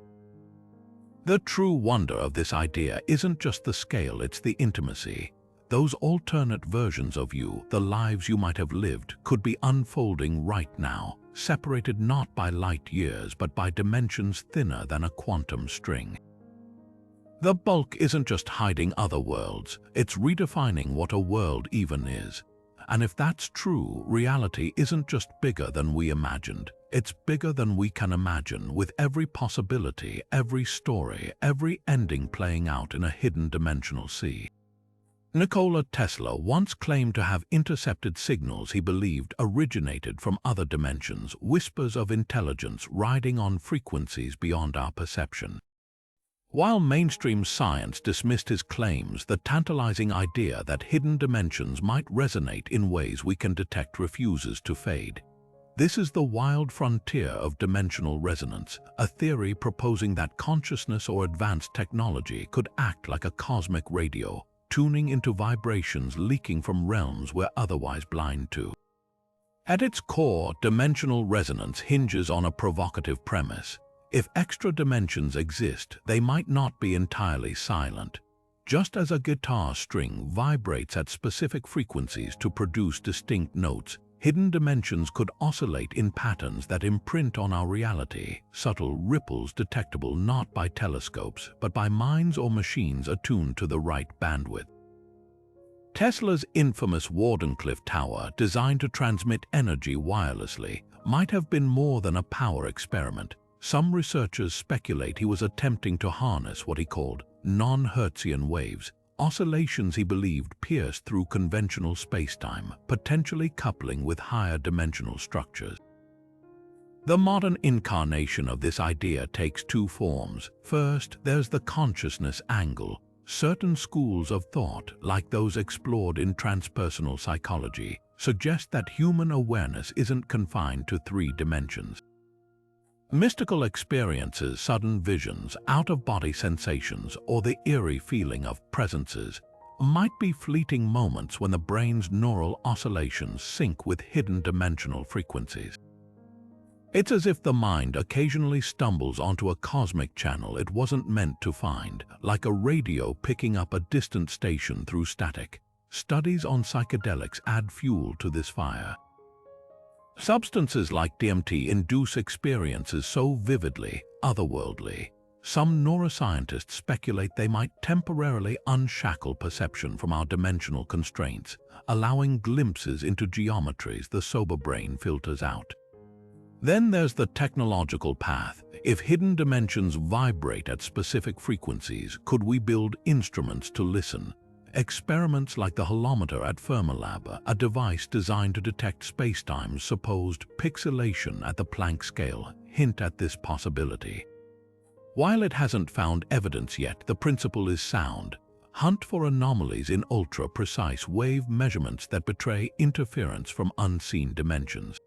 The true wonder of this idea isn't just the scale, it's the intimacy. Those alternate versions of you, the lives you might have lived, could be unfolding right now, separated not by light years but by dimensions thinner than a quantum string. The bulk isn't just hiding other worlds, it's redefining what a world even is. And if that's true, reality isn't just bigger than we imagined, it's bigger than we can imagine, with every possibility, every story, every ending playing out in a hidden dimensional sea. Nikola Tesla once claimed to have intercepted signals he believed originated from other dimensions, whispers of intelligence riding on frequencies beyond our perception. While mainstream science dismissed his claims, the tantalizing idea that hidden dimensions might resonate in ways we can detect refuses to fade. This is the wild frontier of dimensional resonance, a theory proposing that consciousness or advanced technology could act like a cosmic radio, tuning into vibrations leaking from realms we're otherwise blind to. At its core, dimensional resonance hinges on a provocative premise. If extra dimensions exist, they might not be entirely silent. Just as a guitar string vibrates at specific frequencies to produce distinct notes, hidden dimensions could oscillate in patterns that imprint on our reality, subtle ripples detectable not by telescopes, but by minds or machines attuned to the right bandwidth. Tesla's infamous Wardenclyffe Tower, designed to transmit energy wirelessly, might have been more than a power experiment. Some researchers speculate he was attempting to harness what he called non-Hertzian waves, oscillations he believed pierced through conventional spacetime, potentially coupling with higher dimensional structures. The modern incarnation of this idea takes two forms. First, there's the consciousness angle. Certain schools of thought, like those explored in transpersonal psychology, suggest that human awareness isn't confined to three dimensions. Mystical experiences, sudden visions, out-of-body sensations, or the eerie feeling of presences might be fleeting moments when the brain's neural oscillations sync with hidden dimensional frequencies. It's as if the mind occasionally stumbles onto a cosmic channel it wasn't meant to find, like a radio picking up a distant station through static. Studies on psychedelics add fuel to this fire. Substances like DMT induce experiences so vividly otherworldly. Some neuroscientists speculate they might temporarily unshackle perception from our dimensional constraints, allowing glimpses into geometries the sober brain filters out. Then there's the technological path. If hidden dimensions vibrate at specific frequencies, could we build instruments to listen? Experiments like the holometer at Fermilab, a device designed to detect spacetime's supposed pixelation at the Planck scale, hint at this possibility. While it hasn't found evidence yet, the principle is sound. Hunt for anomalies in ultra-precise wave measurements that betray interference from unseen dimensions.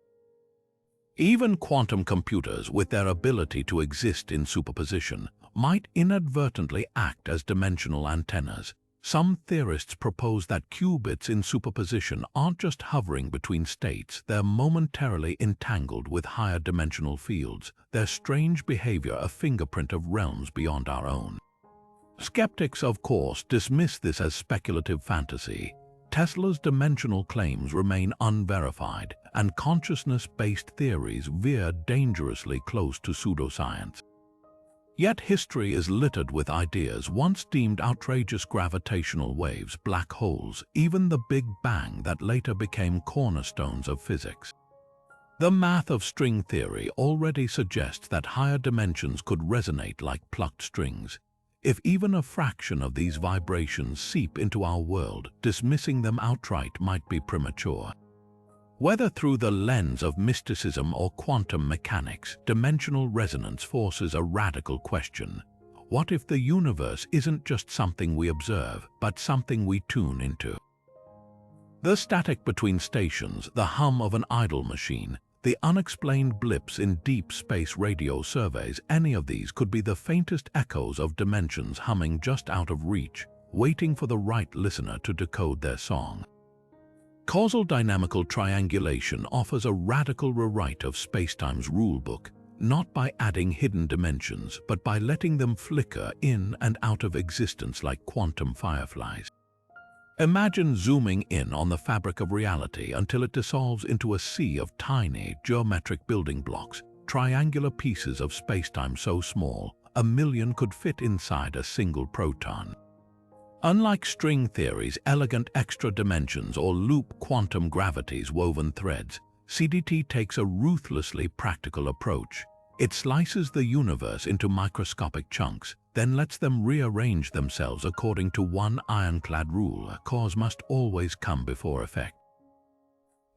Even quantum computers, with their ability to exist in superposition, might inadvertently act as dimensional antennas. Some theorists propose that qubits in superposition aren't just hovering between states, they're momentarily entangled with higher dimensional fields, their strange behavior a fingerprint of realms beyond our own. Skeptics, of course, dismiss this as speculative fantasy. Tesla's dimensional claims remain unverified, and consciousness-based theories veer dangerously close to pseudoscience. Yet history is littered with ideas once deemed outrageous: gravitational waves, black holes, even the Big Bang that later became cornerstones of physics. The math of string theory already suggests that higher dimensions could resonate like plucked strings. If even a fraction of these vibrations seep into our world, dismissing them outright might be premature. Whether through the lens of mysticism or quantum mechanics, dimensional resonance forces a radical question. What if the universe isn't just something we observe, but something we tune into? The static between stations, the hum of an idle machine, the unexplained blips in deep space radio surveys, any of these could be the faintest echoes of dimensions humming just out of reach, waiting for the right listener to decode their song. Causal dynamical triangulation offers a radical rewrite of spacetime's rulebook, not by adding hidden dimensions, but by letting them flicker in and out of existence like quantum fireflies. Imagine zooming in on the fabric of reality until it dissolves into a sea of tiny, geometric building blocks, triangular pieces of spacetime so small, 1,000,000 could fit inside a single proton. Unlike string theory's elegant extra dimensions or loop quantum gravity's woven threads, CDT takes a ruthlessly practical approach. It slices the universe into microscopic chunks, then lets them rearrange themselves according to one ironclad rule: cause must always come before effect.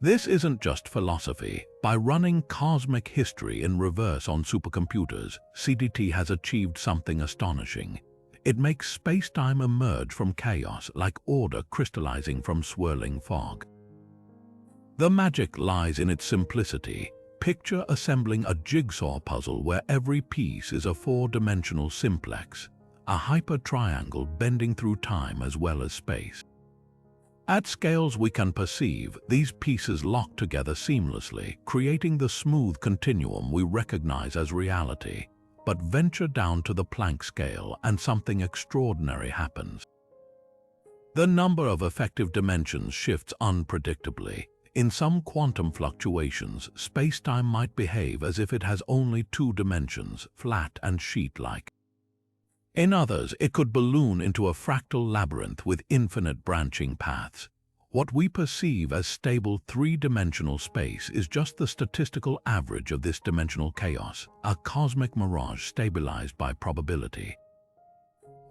This isn't just philosophy. By running cosmic history in reverse on supercomputers, CDT has achieved something astonishing. It makes spacetime emerge from chaos like order crystallizing from swirling fog. The magic lies in its simplicity. Picture assembling a jigsaw puzzle where every piece is a four-dimensional simplex, a hyper-triangle bending through time as well as space. At scales we can perceive, these pieces lock together seamlessly, creating the smooth continuum we recognize as reality. But venture down to the Planck scale and something extraordinary happens. The number of effective dimensions shifts unpredictably. In some quantum fluctuations, spacetime might behave as if it has only two dimensions, flat and sheet-like. In others, it could balloon into a fractal labyrinth with infinite branching paths. What we perceive as stable three-dimensional space is just the statistical average of this dimensional chaos, a cosmic mirage stabilized by probability.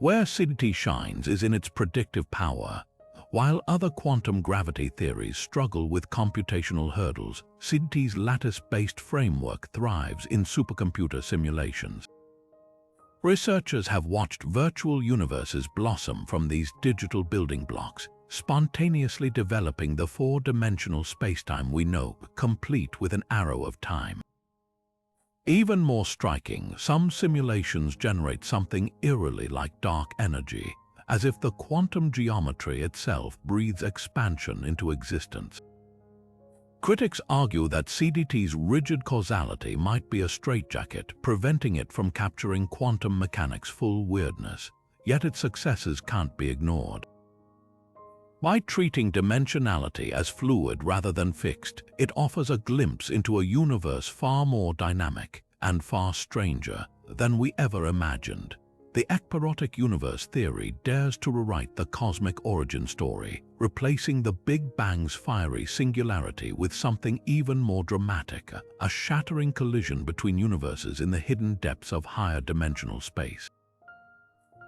Where CDT shines is in its predictive power. While other quantum gravity theories struggle with computational hurdles, CDT's lattice-based framework thrives in supercomputer simulations. Researchers have watched virtual universes blossom from these digital building blocks, spontaneously developing the four-dimensional spacetime we know, complete with an arrow of time. Even more striking, some simulations generate something eerily like dark energy, as if the quantum geometry itself breathes expansion into existence. Critics argue that CDT's rigid causality might be a straitjacket, preventing it from capturing quantum mechanics' full weirdness, yet its successes can't be ignored. By treating dimensionality as fluid rather than fixed, it offers a glimpse into a universe far more dynamic and far stranger than we ever imagined. The ekpyrotic universe theory dares to rewrite the cosmic origin story, replacing the Big Bang's fiery singularity with something even more dramatic, a shattering collision between universes in the hidden depths of higher dimensional space.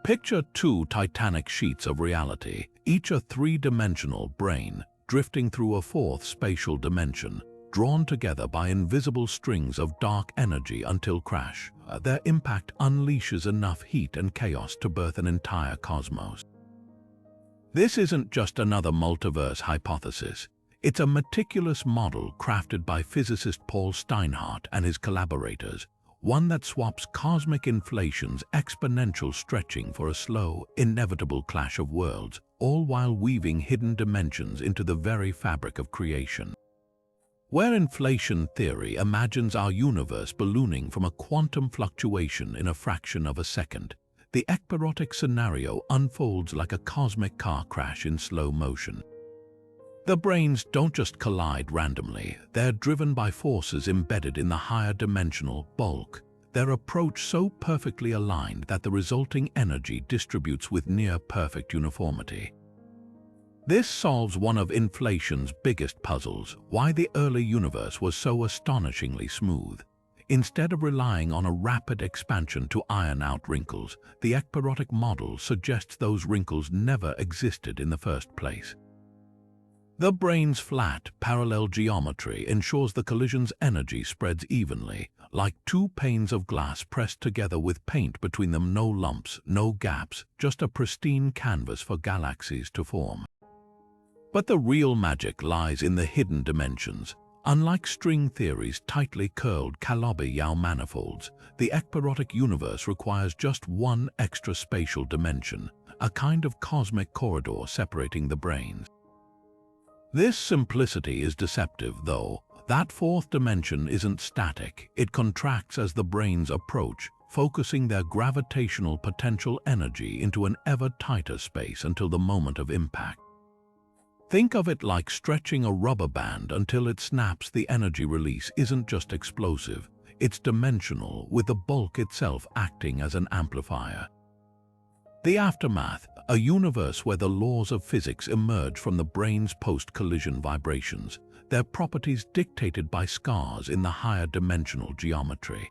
Picture two titanic sheets of reality, each a three-dimensional brane, drifting through a fourth spatial dimension, drawn together by invisible strings of dark energy until crash. Their impact unleashes enough heat and chaos to birth an entire cosmos. This isn't just another multiverse hypothesis. It's a meticulous model crafted by physicist Paul Steinhardt and his collaborators, one that swaps cosmic inflation's exponential stretching for a slow, inevitable clash of worlds, all while weaving hidden dimensions into the very fabric of creation. Where inflation theory imagines our universe ballooning from a quantum fluctuation in a fraction of a second, the ekpyrotic scenario unfolds like a cosmic car crash in slow motion. The branes don't just collide randomly, they're driven by forces embedded in the higher dimensional bulk, their approach so perfectly aligned that the resulting energy distributes with near-perfect uniformity. This solves one of inflation's biggest puzzles, why the early universe was so astonishingly smooth. Instead of relying on a rapid expansion to iron out wrinkles, the ekpyrotic model suggests those wrinkles never existed in the first place. The brane's flat, parallel geometry ensures the collision's energy spreads evenly, like two panes of glass pressed together with paint between them. No lumps, no gaps, just a pristine canvas for galaxies to form. But the real magic lies in the hidden dimensions. Unlike string theory's tightly curled Calabi-Yau manifolds, the ekpyrotic universe requires just one extra spatial dimension, a kind of cosmic corridor separating the branes. This simplicity is deceptive, though. That fourth dimension isn't static. It contracts as the branes approach, focusing their gravitational potential energy into an ever tighter space until the moment of impact. Think of it like stretching a rubber band until it snaps. The energy release isn't just explosive, it's dimensional, with the bulk itself acting as an amplifier. The aftermath, a universe where the laws of physics emerge from the brane's post-collision vibrations, their properties dictated by scars in the higher dimensional geometry.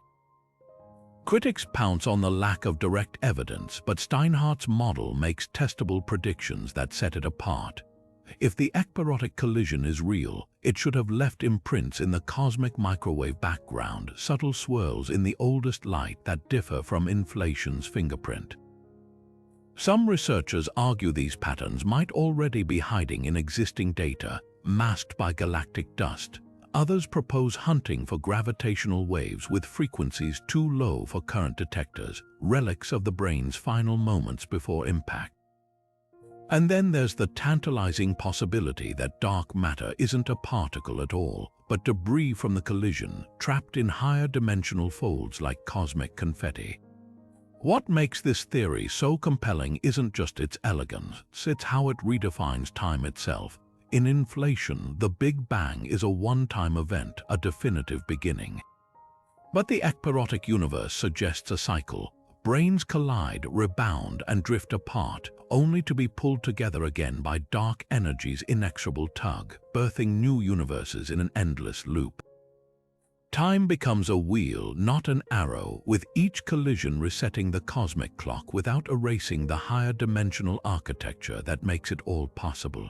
Critics pounce on the lack of direct evidence, but Steinhardt's model makes testable predictions that set it apart. If the ekpyrotic collision is real, it should have left imprints in the cosmic microwave background, subtle swirls in the oldest light that differ from inflation's fingerprint. Some researchers argue these patterns might already be hiding in existing data, masked by galactic dust. Others propose hunting for gravitational waves with frequencies too low for current detectors, relics of the brane's final moments before impact. And then there's the tantalizing possibility that dark matter isn't a particle at all, but debris from the collision, trapped in higher dimensional folds like cosmic confetti. What makes this theory so compelling isn't just its elegance, it's how it redefines time itself. In inflation, the Big Bang is a one-time event, a definitive beginning. But the ekpyrotic universe suggests a cycle. Branes collide, rebound, and drift apart, only to be pulled together again by dark energy's inexorable tug, birthing new universes in an endless loop. Time becomes a wheel, not an arrow, with each collision resetting the cosmic clock without erasing the higher dimensional architecture that makes it all possible.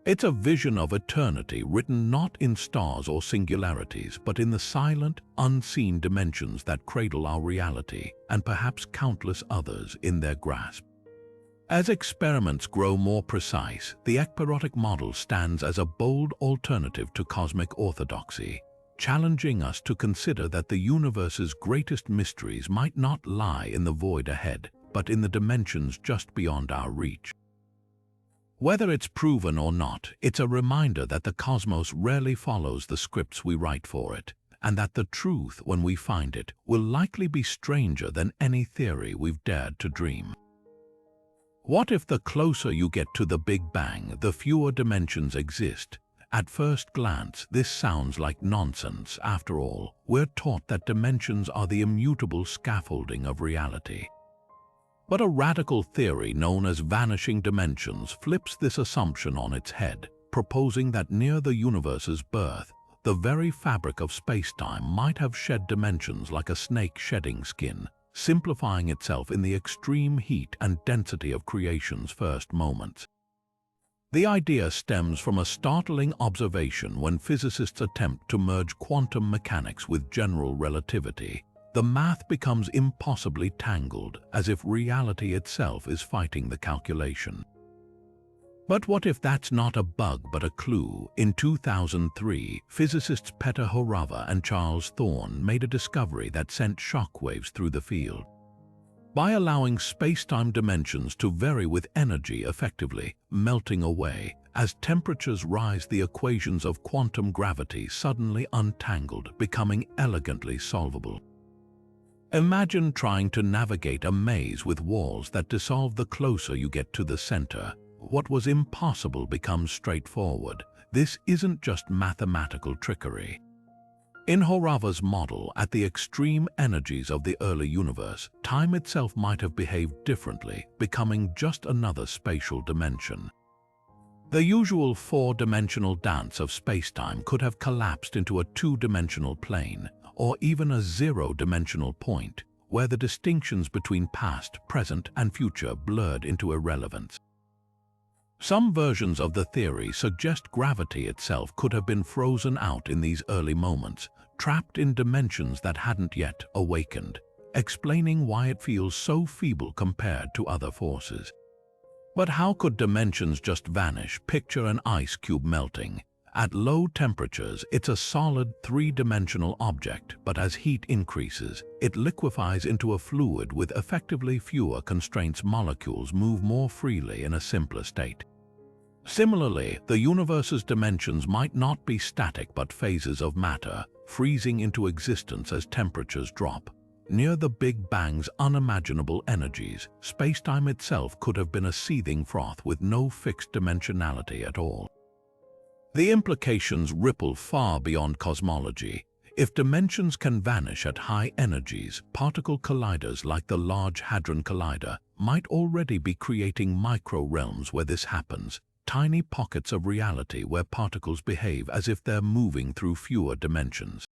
It's a vision of eternity written not in stars or singularities, but in the silent, unseen dimensions that cradle our reality, and perhaps countless others in their grasp. As experiments grow more precise, the ekpyrotic model stands as a bold alternative to cosmic orthodoxy, challenging us to consider that the universe's greatest mysteries might not lie in the void ahead, but in the dimensions just beyond our reach. Whether it's proven or not, it's a reminder that the cosmos rarely follows the scripts we write for it, and that the truth, when we find it, will likely be stranger than any theory we've dared to dream. What if the closer you get to the Big Bang, the fewer dimensions exist? At first glance, this sounds like nonsense. After all, we're taught that dimensions are the immutable scaffolding of reality. But a radical theory known as vanishing dimensions flips this assumption on its head, proposing that near the universe's birth, the very fabric of space-time might have shed dimensions like a snake shedding skin, simplifying itself in the extreme heat and density of creation's first moments. The idea stems from a startling observation when physicists attempt to merge quantum mechanics with general relativity. The math becomes impossibly tangled, as if reality itself is fighting the calculation. But what if that's not a bug but a clue? In 2003, physicists Peter Horava and Charles Thorne made a discovery that sent shockwaves through the field. By allowing space-time dimensions to vary with energy effectively melting away, as temperatures rise, the equations of quantum gravity suddenly untangled, becoming elegantly solvable. Imagine trying to navigate a maze with walls that dissolve the closer you get to the center. What was impossible becomes straightforward. This isn't just mathematical trickery. In Horava's model, at the extreme energies of the early universe, time itself might have behaved differently, becoming just another spatial dimension. The usual four-dimensional dance of spacetime could have collapsed into a two-dimensional plane, or even a zero-dimensional point, where the distinctions between past, present, and future blurred into irrelevance. Some versions of the theory suggest gravity itself could have been frozen out in these early moments, trapped in dimensions that hadn't yet awakened, explaining why it feels so feeble compared to other forces. But how could dimensions just vanish? Picture an ice cube melting. At low temperatures, it's a solid three-dimensional object, but as heat increases, it liquefies into a fluid with effectively fewer constraints. Molecules move more freely in a simpler state. Similarly, the universe's dimensions might not be static but phases of matter, freezing into existence as temperatures drop. Near the Big Bang's unimaginable energies, spacetime itself could have been a seething froth with no fixed dimensionality at all. The implications ripple far beyond cosmology. If dimensions can vanish at high energies, particle colliders like the Large Hadron Collider might already be creating micro-realms where this happens, tiny pockets of reality where particles behave as if they're moving through fewer dimensions.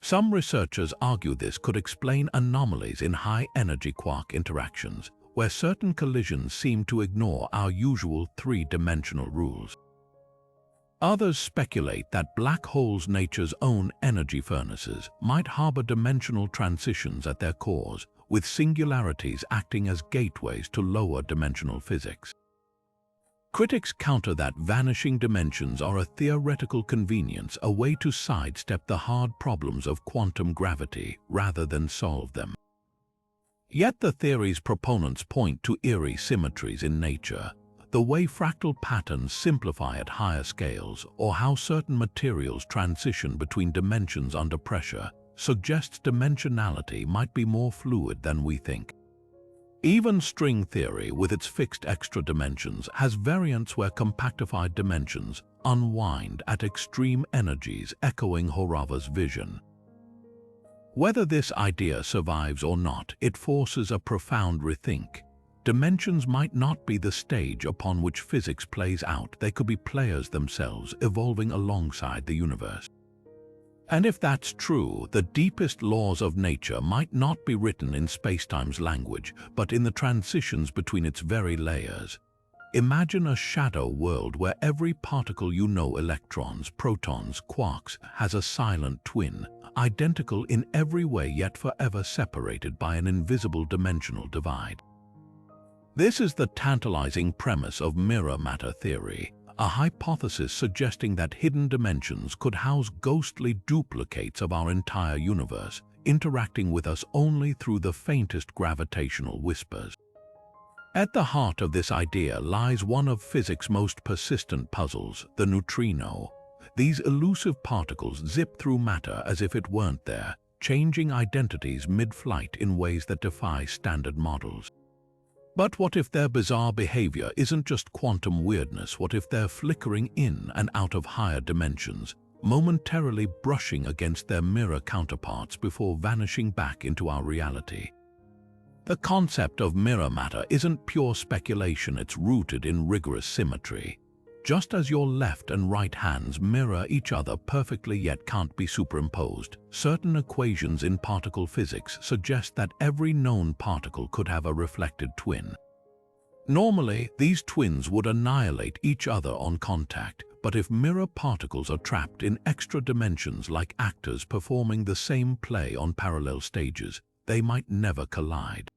Some researchers argue this could explain anomalies in high-energy quark interactions, where certain collisions seem to ignore our usual three-dimensional rules. Others speculate that black holes, nature's own energy furnaces, might harbor dimensional transitions at their cores, with singularities acting as gateways to lower dimensional physics. Critics counter that vanishing dimensions are a theoretical convenience, a way to sidestep the hard problems of quantum gravity rather than solve them. Yet the theory's proponents point to eerie symmetries in nature, the way fractal patterns simplify at higher scales, or how certain materials transition between dimensions under pressure, suggests dimensionality might be more fluid than we think. Even string theory, with its fixed extra dimensions, has variants where compactified dimensions unwind at extreme energies, echoing Horava's vision. Whether this idea survives or not, it forces a profound rethink. Dimensions might not be the stage upon which physics plays out. They could be players themselves, evolving alongside the universe. And if that's true, the deepest laws of nature might not be written in spacetime's language, but in the transitions between its very layers. Imagine a shadow world where every particle you know, electrons, protons, quarks, has a silent twin, identical in every way yet forever separated by an invisible dimensional divide. This is the tantalizing premise of mirror matter theory, a hypothesis suggesting that hidden dimensions could house ghostly duplicates of our entire universe, interacting with us only through the faintest gravitational whispers. At the heart of this idea lies one of physics' most persistent puzzles, the neutrino. These elusive particles zip through matter as if it weren't there, changing identities mid-flight in ways that defy standard models. But what if their bizarre behavior isn't just quantum weirdness? What if they're flickering in and out of higher dimensions, momentarily brushing against their mirror counterparts before vanishing back into our reality? The concept of mirror matter isn't pure speculation, it's rooted in rigorous symmetry. Just as your left and right hands mirror each other perfectly yet can't be superimposed, certain equations in particle physics suggest that every known particle could have a reflected twin. Normally, these twins would annihilate each other on contact, but if mirror particles are trapped in extra dimensions like actors performing the same play on parallel stages, they might never collide.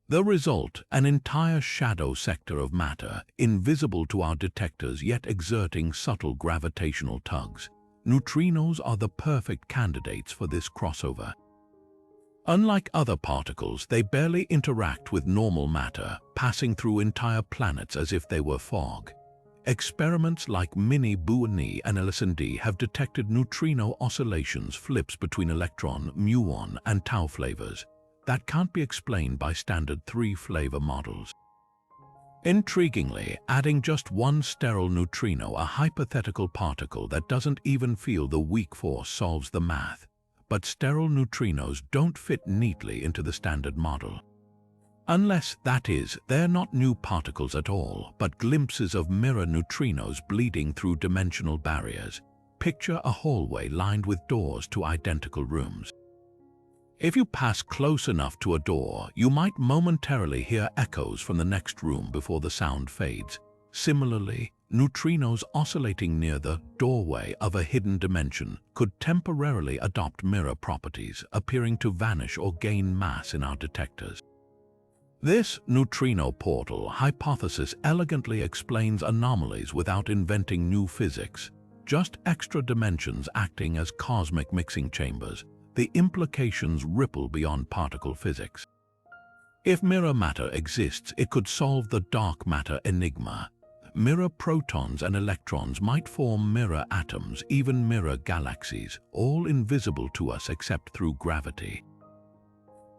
The result, an entire shadow sector of matter, invisible to our detectors yet exerting subtle gravitational tugs. Neutrinos are the perfect candidates for this crossover. Unlike other particles, they barely interact with normal matter, passing through entire planets as if they were fog. Experiments like Mini Buoni and LSD have detected neutrino oscillations, flips between electron, muon, and tau flavors, that can't be explained by standard 3-flavor models. Intriguingly, adding just one sterile neutrino, a hypothetical particle that doesn't even feel the weak force, solves the math. But sterile neutrinos don't fit neatly into the standard model. Unless, that is, they're not new particles at all, but glimpses of mirror neutrinos bleeding through dimensional barriers. Picture a hallway lined with doors to identical rooms. If you pass close enough to a door, you might momentarily hear echoes from the next room before the sound fades. Similarly, neutrinos oscillating near the doorway of a hidden dimension could temporarily adopt mirror properties, appearing to vanish or gain mass in our detectors. This neutrino portal hypothesis elegantly explains anomalies without inventing new physics, just extra dimensions acting as cosmic mixing chambers. The implications ripple beyond particle physics. If mirror matter exists, it could solve the dark matter enigma. Mirror protons and electrons might form mirror atoms, even mirror galaxies, all invisible to us except through gravity.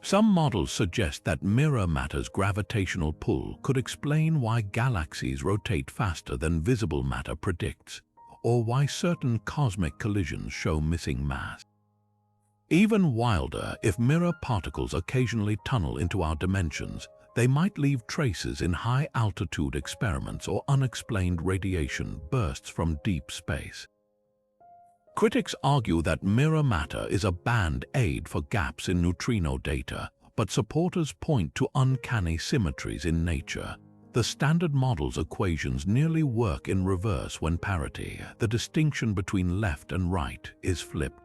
Some models suggest that mirror matter's gravitational pull could explain why galaxies rotate faster than visible matter predicts, or why certain cosmic collisions show missing mass. Even wilder, if mirror particles occasionally tunnel into our dimensions, they might leave traces in high-altitude experiments or unexplained radiation bursts from deep space. Critics argue that mirror matter is a band-aid for gaps in neutrino data, but supporters point to uncanny symmetries in nature. The standard model's equations nearly work in reverse when parity, the distinction between left and right, is flipped.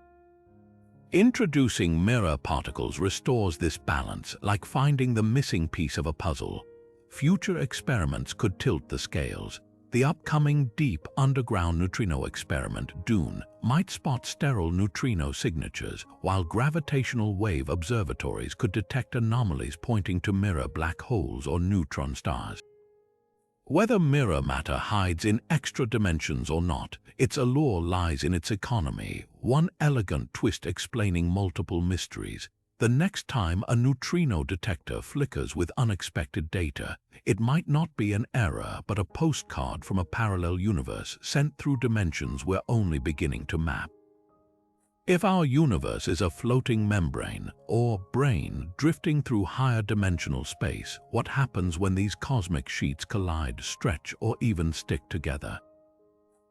Introducing mirror particles restores this balance, like finding the missing piece of a puzzle. Future experiments could tilt the scales. The upcoming deep underground neutrino experiment, DUNE, might spot sterile neutrino signatures, while gravitational wave observatories could detect anomalies pointing to mirror black holes or neutron stars. Whether mirror matter hides in extra dimensions or not, its allure lies in its economy, one elegant twist explaining multiple mysteries. The next time a neutrino detector flickers with unexpected data, it might not be an error but a postcard from a parallel universe sent through dimensions we're only beginning to map. If our universe is a floating membrane, or brane drifting through higher dimensional space, what happens when these cosmic sheets collide, stretch, or even stick together?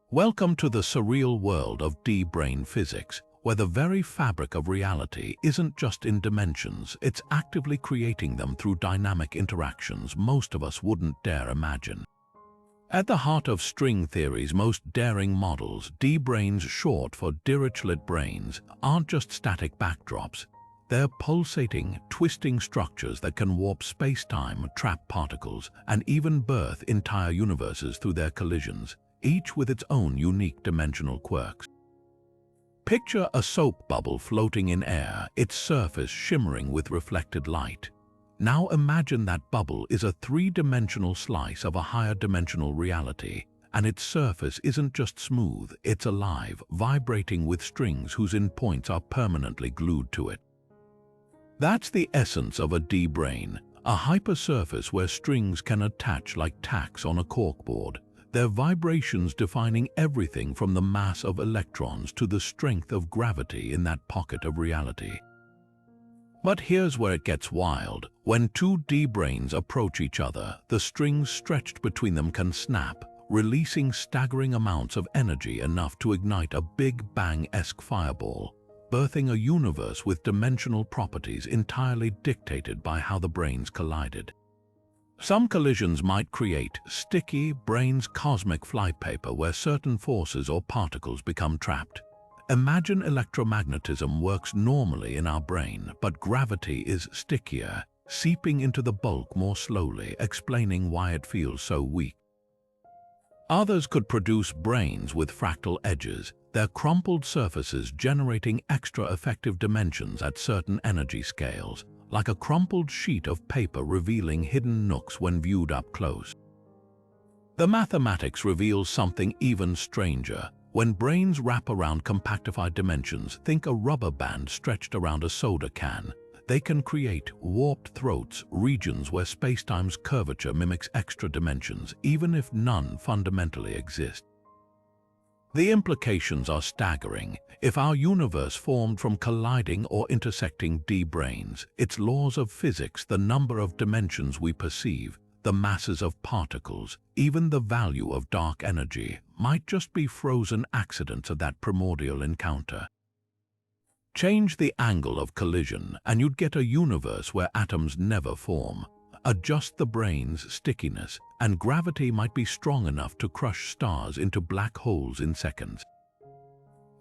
Welcome to the surreal world of D-brane physics, where the very fabric of reality isn't just in dimensions, it's actively creating them through dynamic interactions most of us wouldn't dare imagine. At the heart of string theory's most daring models, D-branes, short for Dirichlet branes, aren't just static backdrops. They're pulsating, twisting structures that can warp space-time, trap particles, and even birth entire universes through their collisions, each with its own unique dimensional quirks. Picture a soap bubble floating in air, its surface shimmering with reflected light. Now imagine that bubble is a three-dimensional slice of a higher dimensional reality, and its surface isn't just smooth, it's alive, vibrating with strings whose endpoints are permanently glued to it. That's the essence of a D-brane, a hypersurface where strings can attach like tacks on a corkboard, their vibrations defining everything from the mass of electrons to the strength of gravity in that pocket of reality. But here's where it gets wild. When two D-branes approach each other, the strings stretched between them can snap, releasing staggering amounts of energy enough to ignite a Big Bang-esque fireball, birthing a universe with dimensional properties entirely dictated by how the branes collided. Some collisions might create sticky, branes cosmic flypaper where certain forces or particles become trapped. Imagine electromagnetism works normally in our brain, but gravity is stickier, seeping into the bulk more slowly, explaining why it feels so weak. Others could produce branes with fractal edges, their crumpled surfaces generating extra effective dimensions at certain energy scales, like a crumpled sheet of paper revealing hidden nooks when viewed up close. The mathematics reveals something even stranger. When branes wrap around compactified dimensions, think a rubber band stretched around a soda can. They can create warped throats, regions where spacetime's curvature mimics extra dimensions, even if none fundamentally exist. The implications are staggering. If our universe formed from colliding or intersecting D-branes, its laws of physics, the number of dimensions we perceive, the masses of particles, even the value of dark energy, might just be frozen accidents of that primordial encounter. Change the angle of collision, and you'd get a universe where atoms never form. Adjust the brane's stickiness, and gravity might be strong enough to crush stars into black holes in seconds.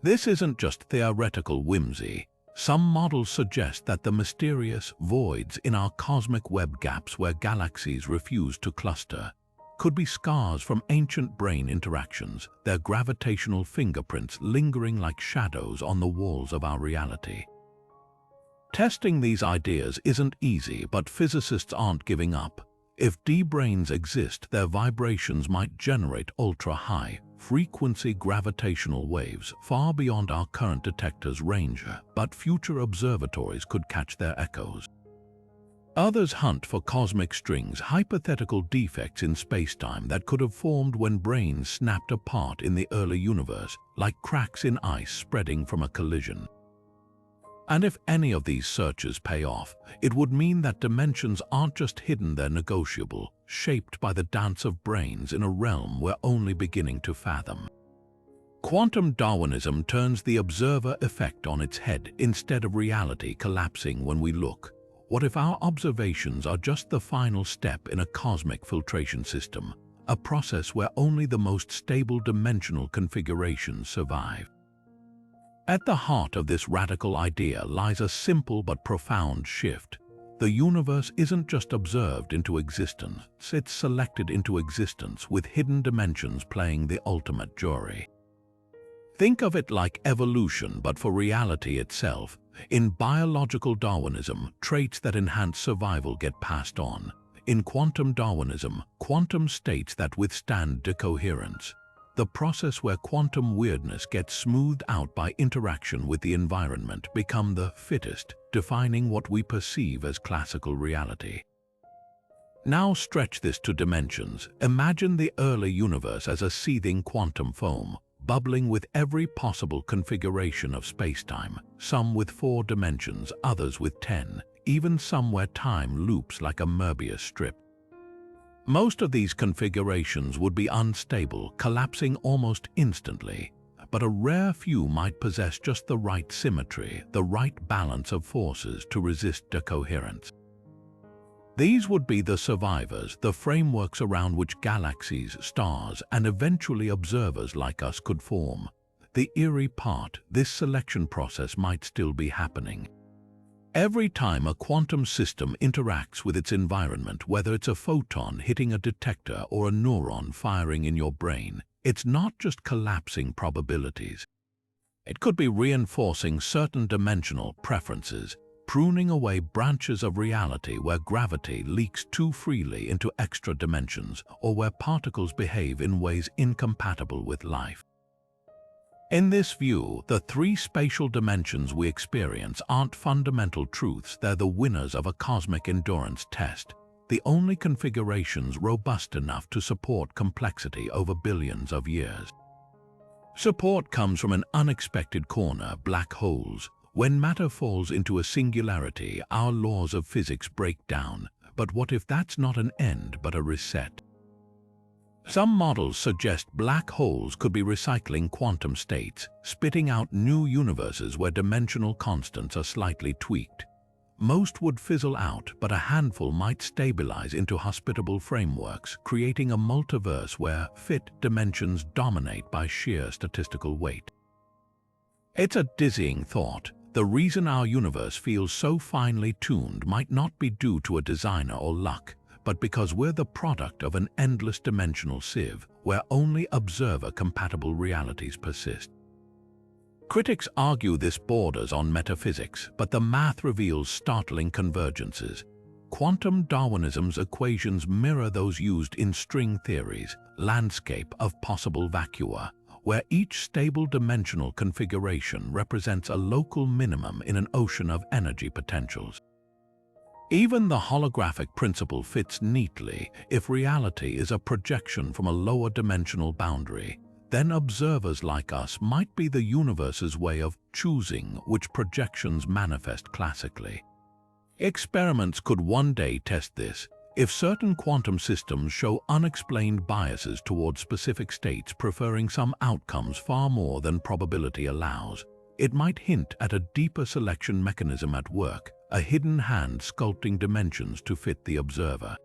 This isn't just theoretical whimsy. Some models suggest that the mysterious voids in our cosmic web gaps where galaxies refuse to cluster could be scars from ancient brane interactions, their gravitational fingerprints lingering like shadows on the walls of our reality. Testing these ideas isn't easy, but physicists aren't giving up. If D-branes exist, their vibrations might generate ultra-high frequency gravitational waves far beyond our current detector's range, but future observatories could catch their echoes. Others hunt for cosmic strings, hypothetical defects in spacetime that could have formed when branes snapped apart in the early universe, like cracks in ice spreading from a collision. And if any of these searches pay off, it would mean that dimensions aren't just hidden, they're negotiable, shaped by the dance of branes in a realm we're only beginning to fathom. Quantum Darwinism turns the observer effect on its head. Instead of reality collapsing when we look, what if our observations are just the final step in a cosmic filtration system, a process where only the most stable dimensional configurations survive? At the heart of this radical idea lies a simple but profound shift. The universe isn't just observed into existence, it's selected into existence with hidden dimensions playing the ultimate jury. Think of it like evolution, but for reality itself. In biological Darwinism, traits that enhance survival get passed on. In quantum Darwinism, quantum states that withstand decoherence. The process where quantum weirdness gets smoothed out by interaction with the environment become the fittest, defining what we perceive as classical reality. Now stretch this to dimensions. Imagine the early universe as a seething quantum foam, bubbling with every possible configuration of spacetime, some with 4 dimensions, others with 10, even some where time loops like a Möbius strip. Most of these configurations would be unstable, collapsing almost instantly. but a rare few might possess just the right symmetry, the right balance of forces to resist decoherence. These would be the survivors, the frameworks around which galaxies, stars, and eventually observers like us could form. The eerie part, this selection process might still be happening. Every time a quantum system interacts with its environment, whether it's a photon hitting a detector or a neuron firing in your brain, it's not just collapsing probabilities. It could be reinforcing certain dimensional preferences, pruning away branches of reality where gravity leaks too freely into extra dimensions or where particles behave in ways incompatible with life. In this view, the three spatial dimensions we experience aren't fundamental truths, they're the winners of a cosmic endurance test, the only configurations robust enough to support complexity over billions of years. Support comes from an unexpected corner: black holes. When matter falls into a singularity, our laws of physics break down. But what if that's not an end but a reset? Some models suggest black holes could be recycling quantum states, spitting out new universes where dimensional constants are slightly tweaked. Most would fizzle out, but a handful might stabilize into hospitable frameworks, creating a multiverse where fit dimensions dominate by sheer statistical weight. It's a dizzying thought. The reason our universe feels so finely tuned might not be due to a designer or luck, but because we're the product of an endless dimensional sieve where only observer-compatible realities persist. Critics argue this borders on metaphysics, but the math reveals startling convergences. Quantum Darwinism's equations mirror those used in string theory's landscape of possible vacua, where each stable dimensional configuration represents a local minimum in an ocean of energy potentials. Even the holographic principle fits neatly. If reality is a projection from a lower dimensional boundary, then observers like us might be the universe's way of choosing which projections manifest classically. Experiments could one day test this. If certain quantum systems show unexplained biases toward specific states preferring some outcomes far more than probability allows, it might hint at a deeper selection mechanism at work, a hidden hand sculpting dimensions to fit the observer.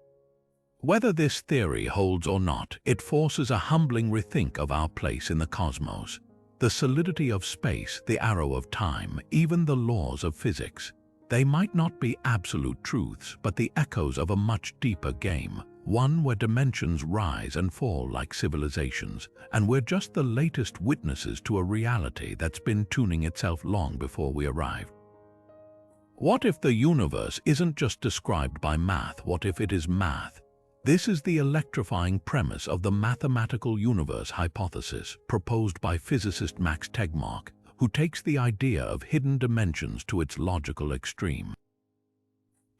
Whether this theory holds or not, it forces a humbling rethink of our place in the cosmos. The solidity of space, the arrow of time, even the laws of physics. They might not be absolute truths, but the echoes of a much deeper game, one where dimensions rise and fall like civilizations, and we're just the latest witnesses to a reality that's been tuning itself long before we arrived. What if the universe isn't just described by math? What if it is math? This is the electrifying premise of the mathematical universe hypothesis proposed by physicist Max Tegmark, who takes the idea of hidden dimensions to its logical extreme.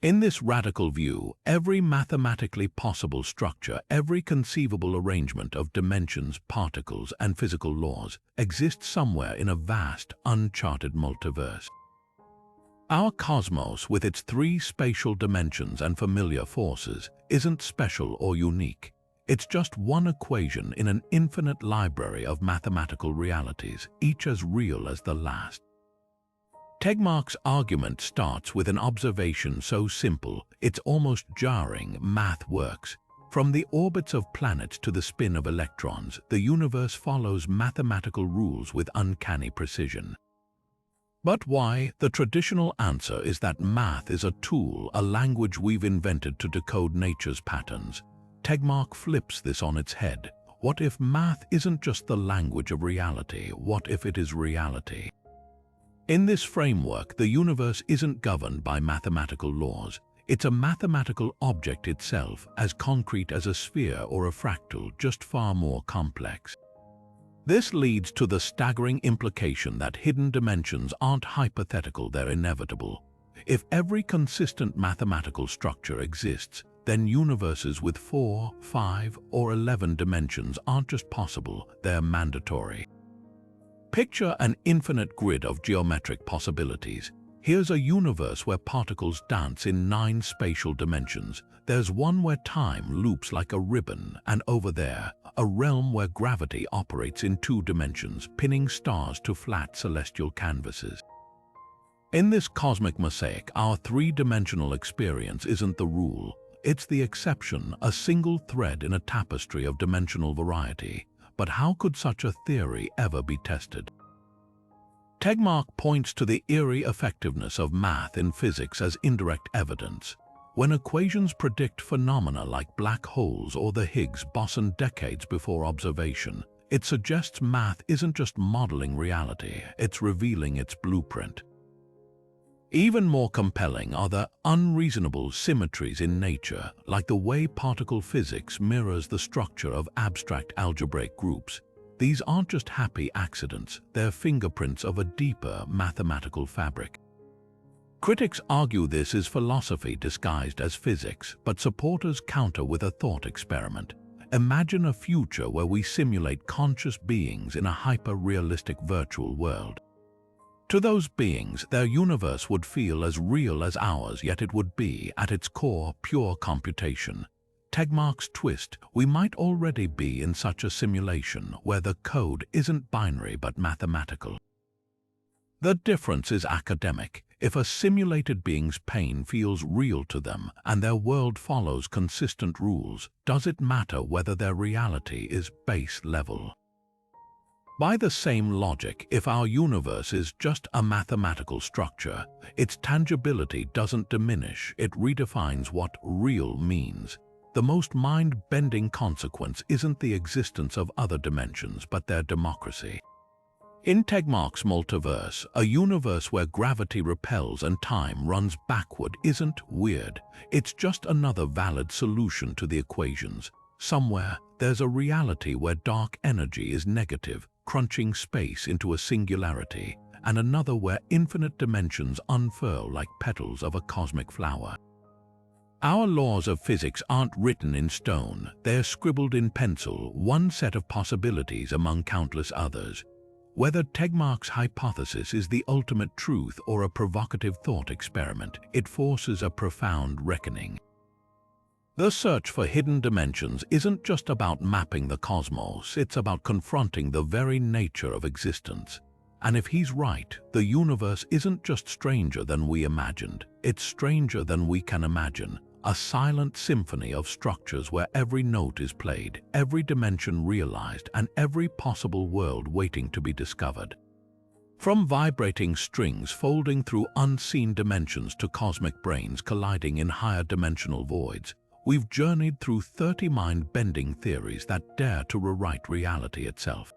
In this radical view, every mathematically possible structure, every conceivable arrangement of dimensions, particles, and physical laws exists somewhere in a vast, uncharted multiverse. Our cosmos, with its three spatial dimensions and familiar forces, isn't special or unique. It's just one equation in an infinite library of mathematical realities, each as real as the last. Tegmark's argument starts with an observation so simple, it's almost jarring: math works. From the orbits of planets to the spin of electrons, the universe follows mathematical rules with uncanny precision. But why? The traditional answer is that math is a tool, a language we've invented to decode nature's patterns. Tegmark flips this on its head. What if math isn't just the language of reality? What if it is reality? In this framework, the universe isn't governed by mathematical laws. It's a mathematical object itself, as concrete as a sphere or a fractal, just far more complex. This leads to the staggering implication that hidden dimensions aren't hypothetical, they're inevitable. If every consistent mathematical structure exists, then universes with 4, 5, or 11 dimensions aren't just possible, they're mandatory. Picture an infinite grid of geometric possibilities. Here's a universe where particles dance in 9 spatial dimensions. There's one where time loops like a ribbon, and over there, a realm where gravity operates in 2 dimensions, pinning stars to flat celestial canvases. In this cosmic mosaic, our 3-dimensional experience isn't the rule. It's the exception, a single thread in a tapestry of dimensional variety. But how could such a theory ever be tested? Tegmark points to the eerie effectiveness of math in physics as indirect evidence. When equations predict phenomena like black holes or the Higgs boson decades before observation, it suggests math isn't just modeling reality, it's revealing its blueprint. Even more compelling are the unreasonable symmetries in nature, like the way particle physics mirrors the structure of abstract algebraic groups. These aren't just happy accidents, they're fingerprints of a deeper mathematical fabric. Critics argue this is philosophy disguised as physics, but supporters counter with a thought experiment. Imagine a future where we simulate conscious beings in a hyper-realistic virtual world. To those beings, their universe would feel as real as ours, yet it would be, at its core, pure computation. Tegmark's twist: we might already be in such a simulation where the code isn't binary but mathematical. The difference is academic. If a simulated being's pain feels real to them and their world follows consistent rules, does it matter whether their reality is base level? By the same logic, if our universe is just a mathematical structure, its tangibility doesn't diminish, it redefines what real means. The most mind-bending consequence isn't the existence of other dimensions, but their democracy. In Tegmark's Multiverse, a universe where gravity repels and time runs backward isn't weird. It's just another valid solution to the equations. Somewhere, there's a reality where dark energy is negative, crunching space into a singularity, and another where infinite dimensions unfurl like petals of a cosmic flower. Our laws of physics aren't written in stone, they're scribbled in pencil, one set of possibilities among countless others. Whether Tegmark's hypothesis is the ultimate truth or a provocative thought experiment, it forces a profound reckoning. The search for hidden dimensions isn't just about mapping the cosmos, it's about confronting the very nature of existence. And if he's right, the universe isn't just stranger than we imagined, it's stranger than we can imagine. A silent symphony of structures where every note is played, every dimension realized, and every possible world waiting to be discovered. From vibrating strings folding through unseen dimensions to cosmic brains colliding in higher dimensional voids, we've journeyed through 30 mind-bending theories that dare to rewrite reality itself.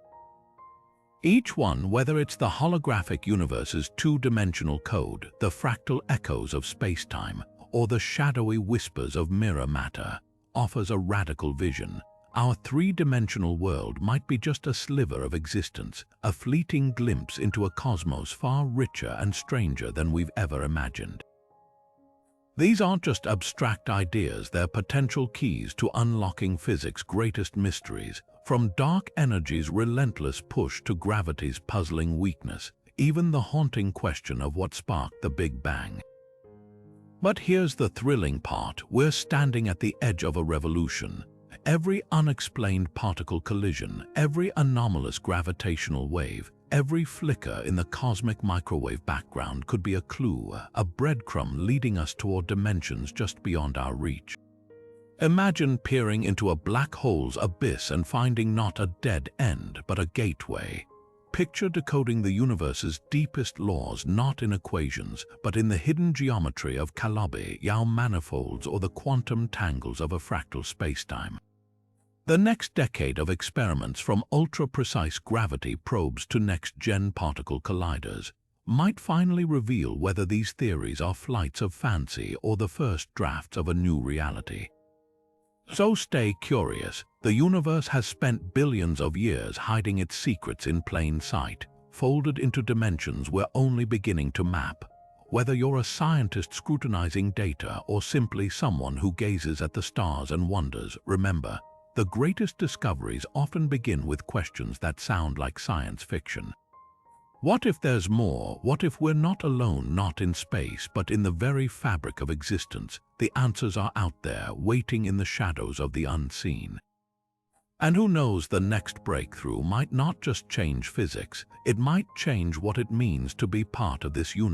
Each one, whether it's the holographic universe's 2-dimensional code, the fractal echoes of space-time, or the shadowy whispers of mirror matter, offers a radical vision. Our 3-dimensional world might be just a sliver of existence, a fleeting glimpse into a cosmos far richer and stranger than we've ever imagined. These aren't just abstract ideas, they're potential keys to unlocking physics' greatest mysteries, from dark energy's relentless push to gravity's puzzling weakness, even the haunting question of what sparked the Big Bang. But here's the thrilling part: we're standing at the edge of a revolution. Every unexplained particle collision, every anomalous gravitational wave, every flicker in the cosmic microwave background could be a clue, a breadcrumb leading us toward dimensions just beyond our reach. Imagine peering into a black hole's abyss and finding not a dead end, but a gateway. Picture decoding the universe's deepest laws not in equations, but in the hidden geometry of Calabi-Yau manifolds or the quantum tangles of a fractal spacetime. The next decade of experiments, from ultra-precise gravity probes to next-gen particle colliders, might finally reveal whether these theories are flights of fancy or the first drafts of a new reality. So stay curious. The universe has spent billions of years hiding its secrets in plain sight, folded into dimensions we're only beginning to map. Whether you're a scientist scrutinizing data or simply someone who gazes at the stars and wonders, remember, the greatest discoveries often begin with questions that sound like science fiction. What if there's more? What if we're not alone, not in space, but in the very fabric of existence? The answers are out there, waiting in the shadows of the unseen. And who knows, the next breakthrough might not just change physics, it might change what it means to be part of this universe.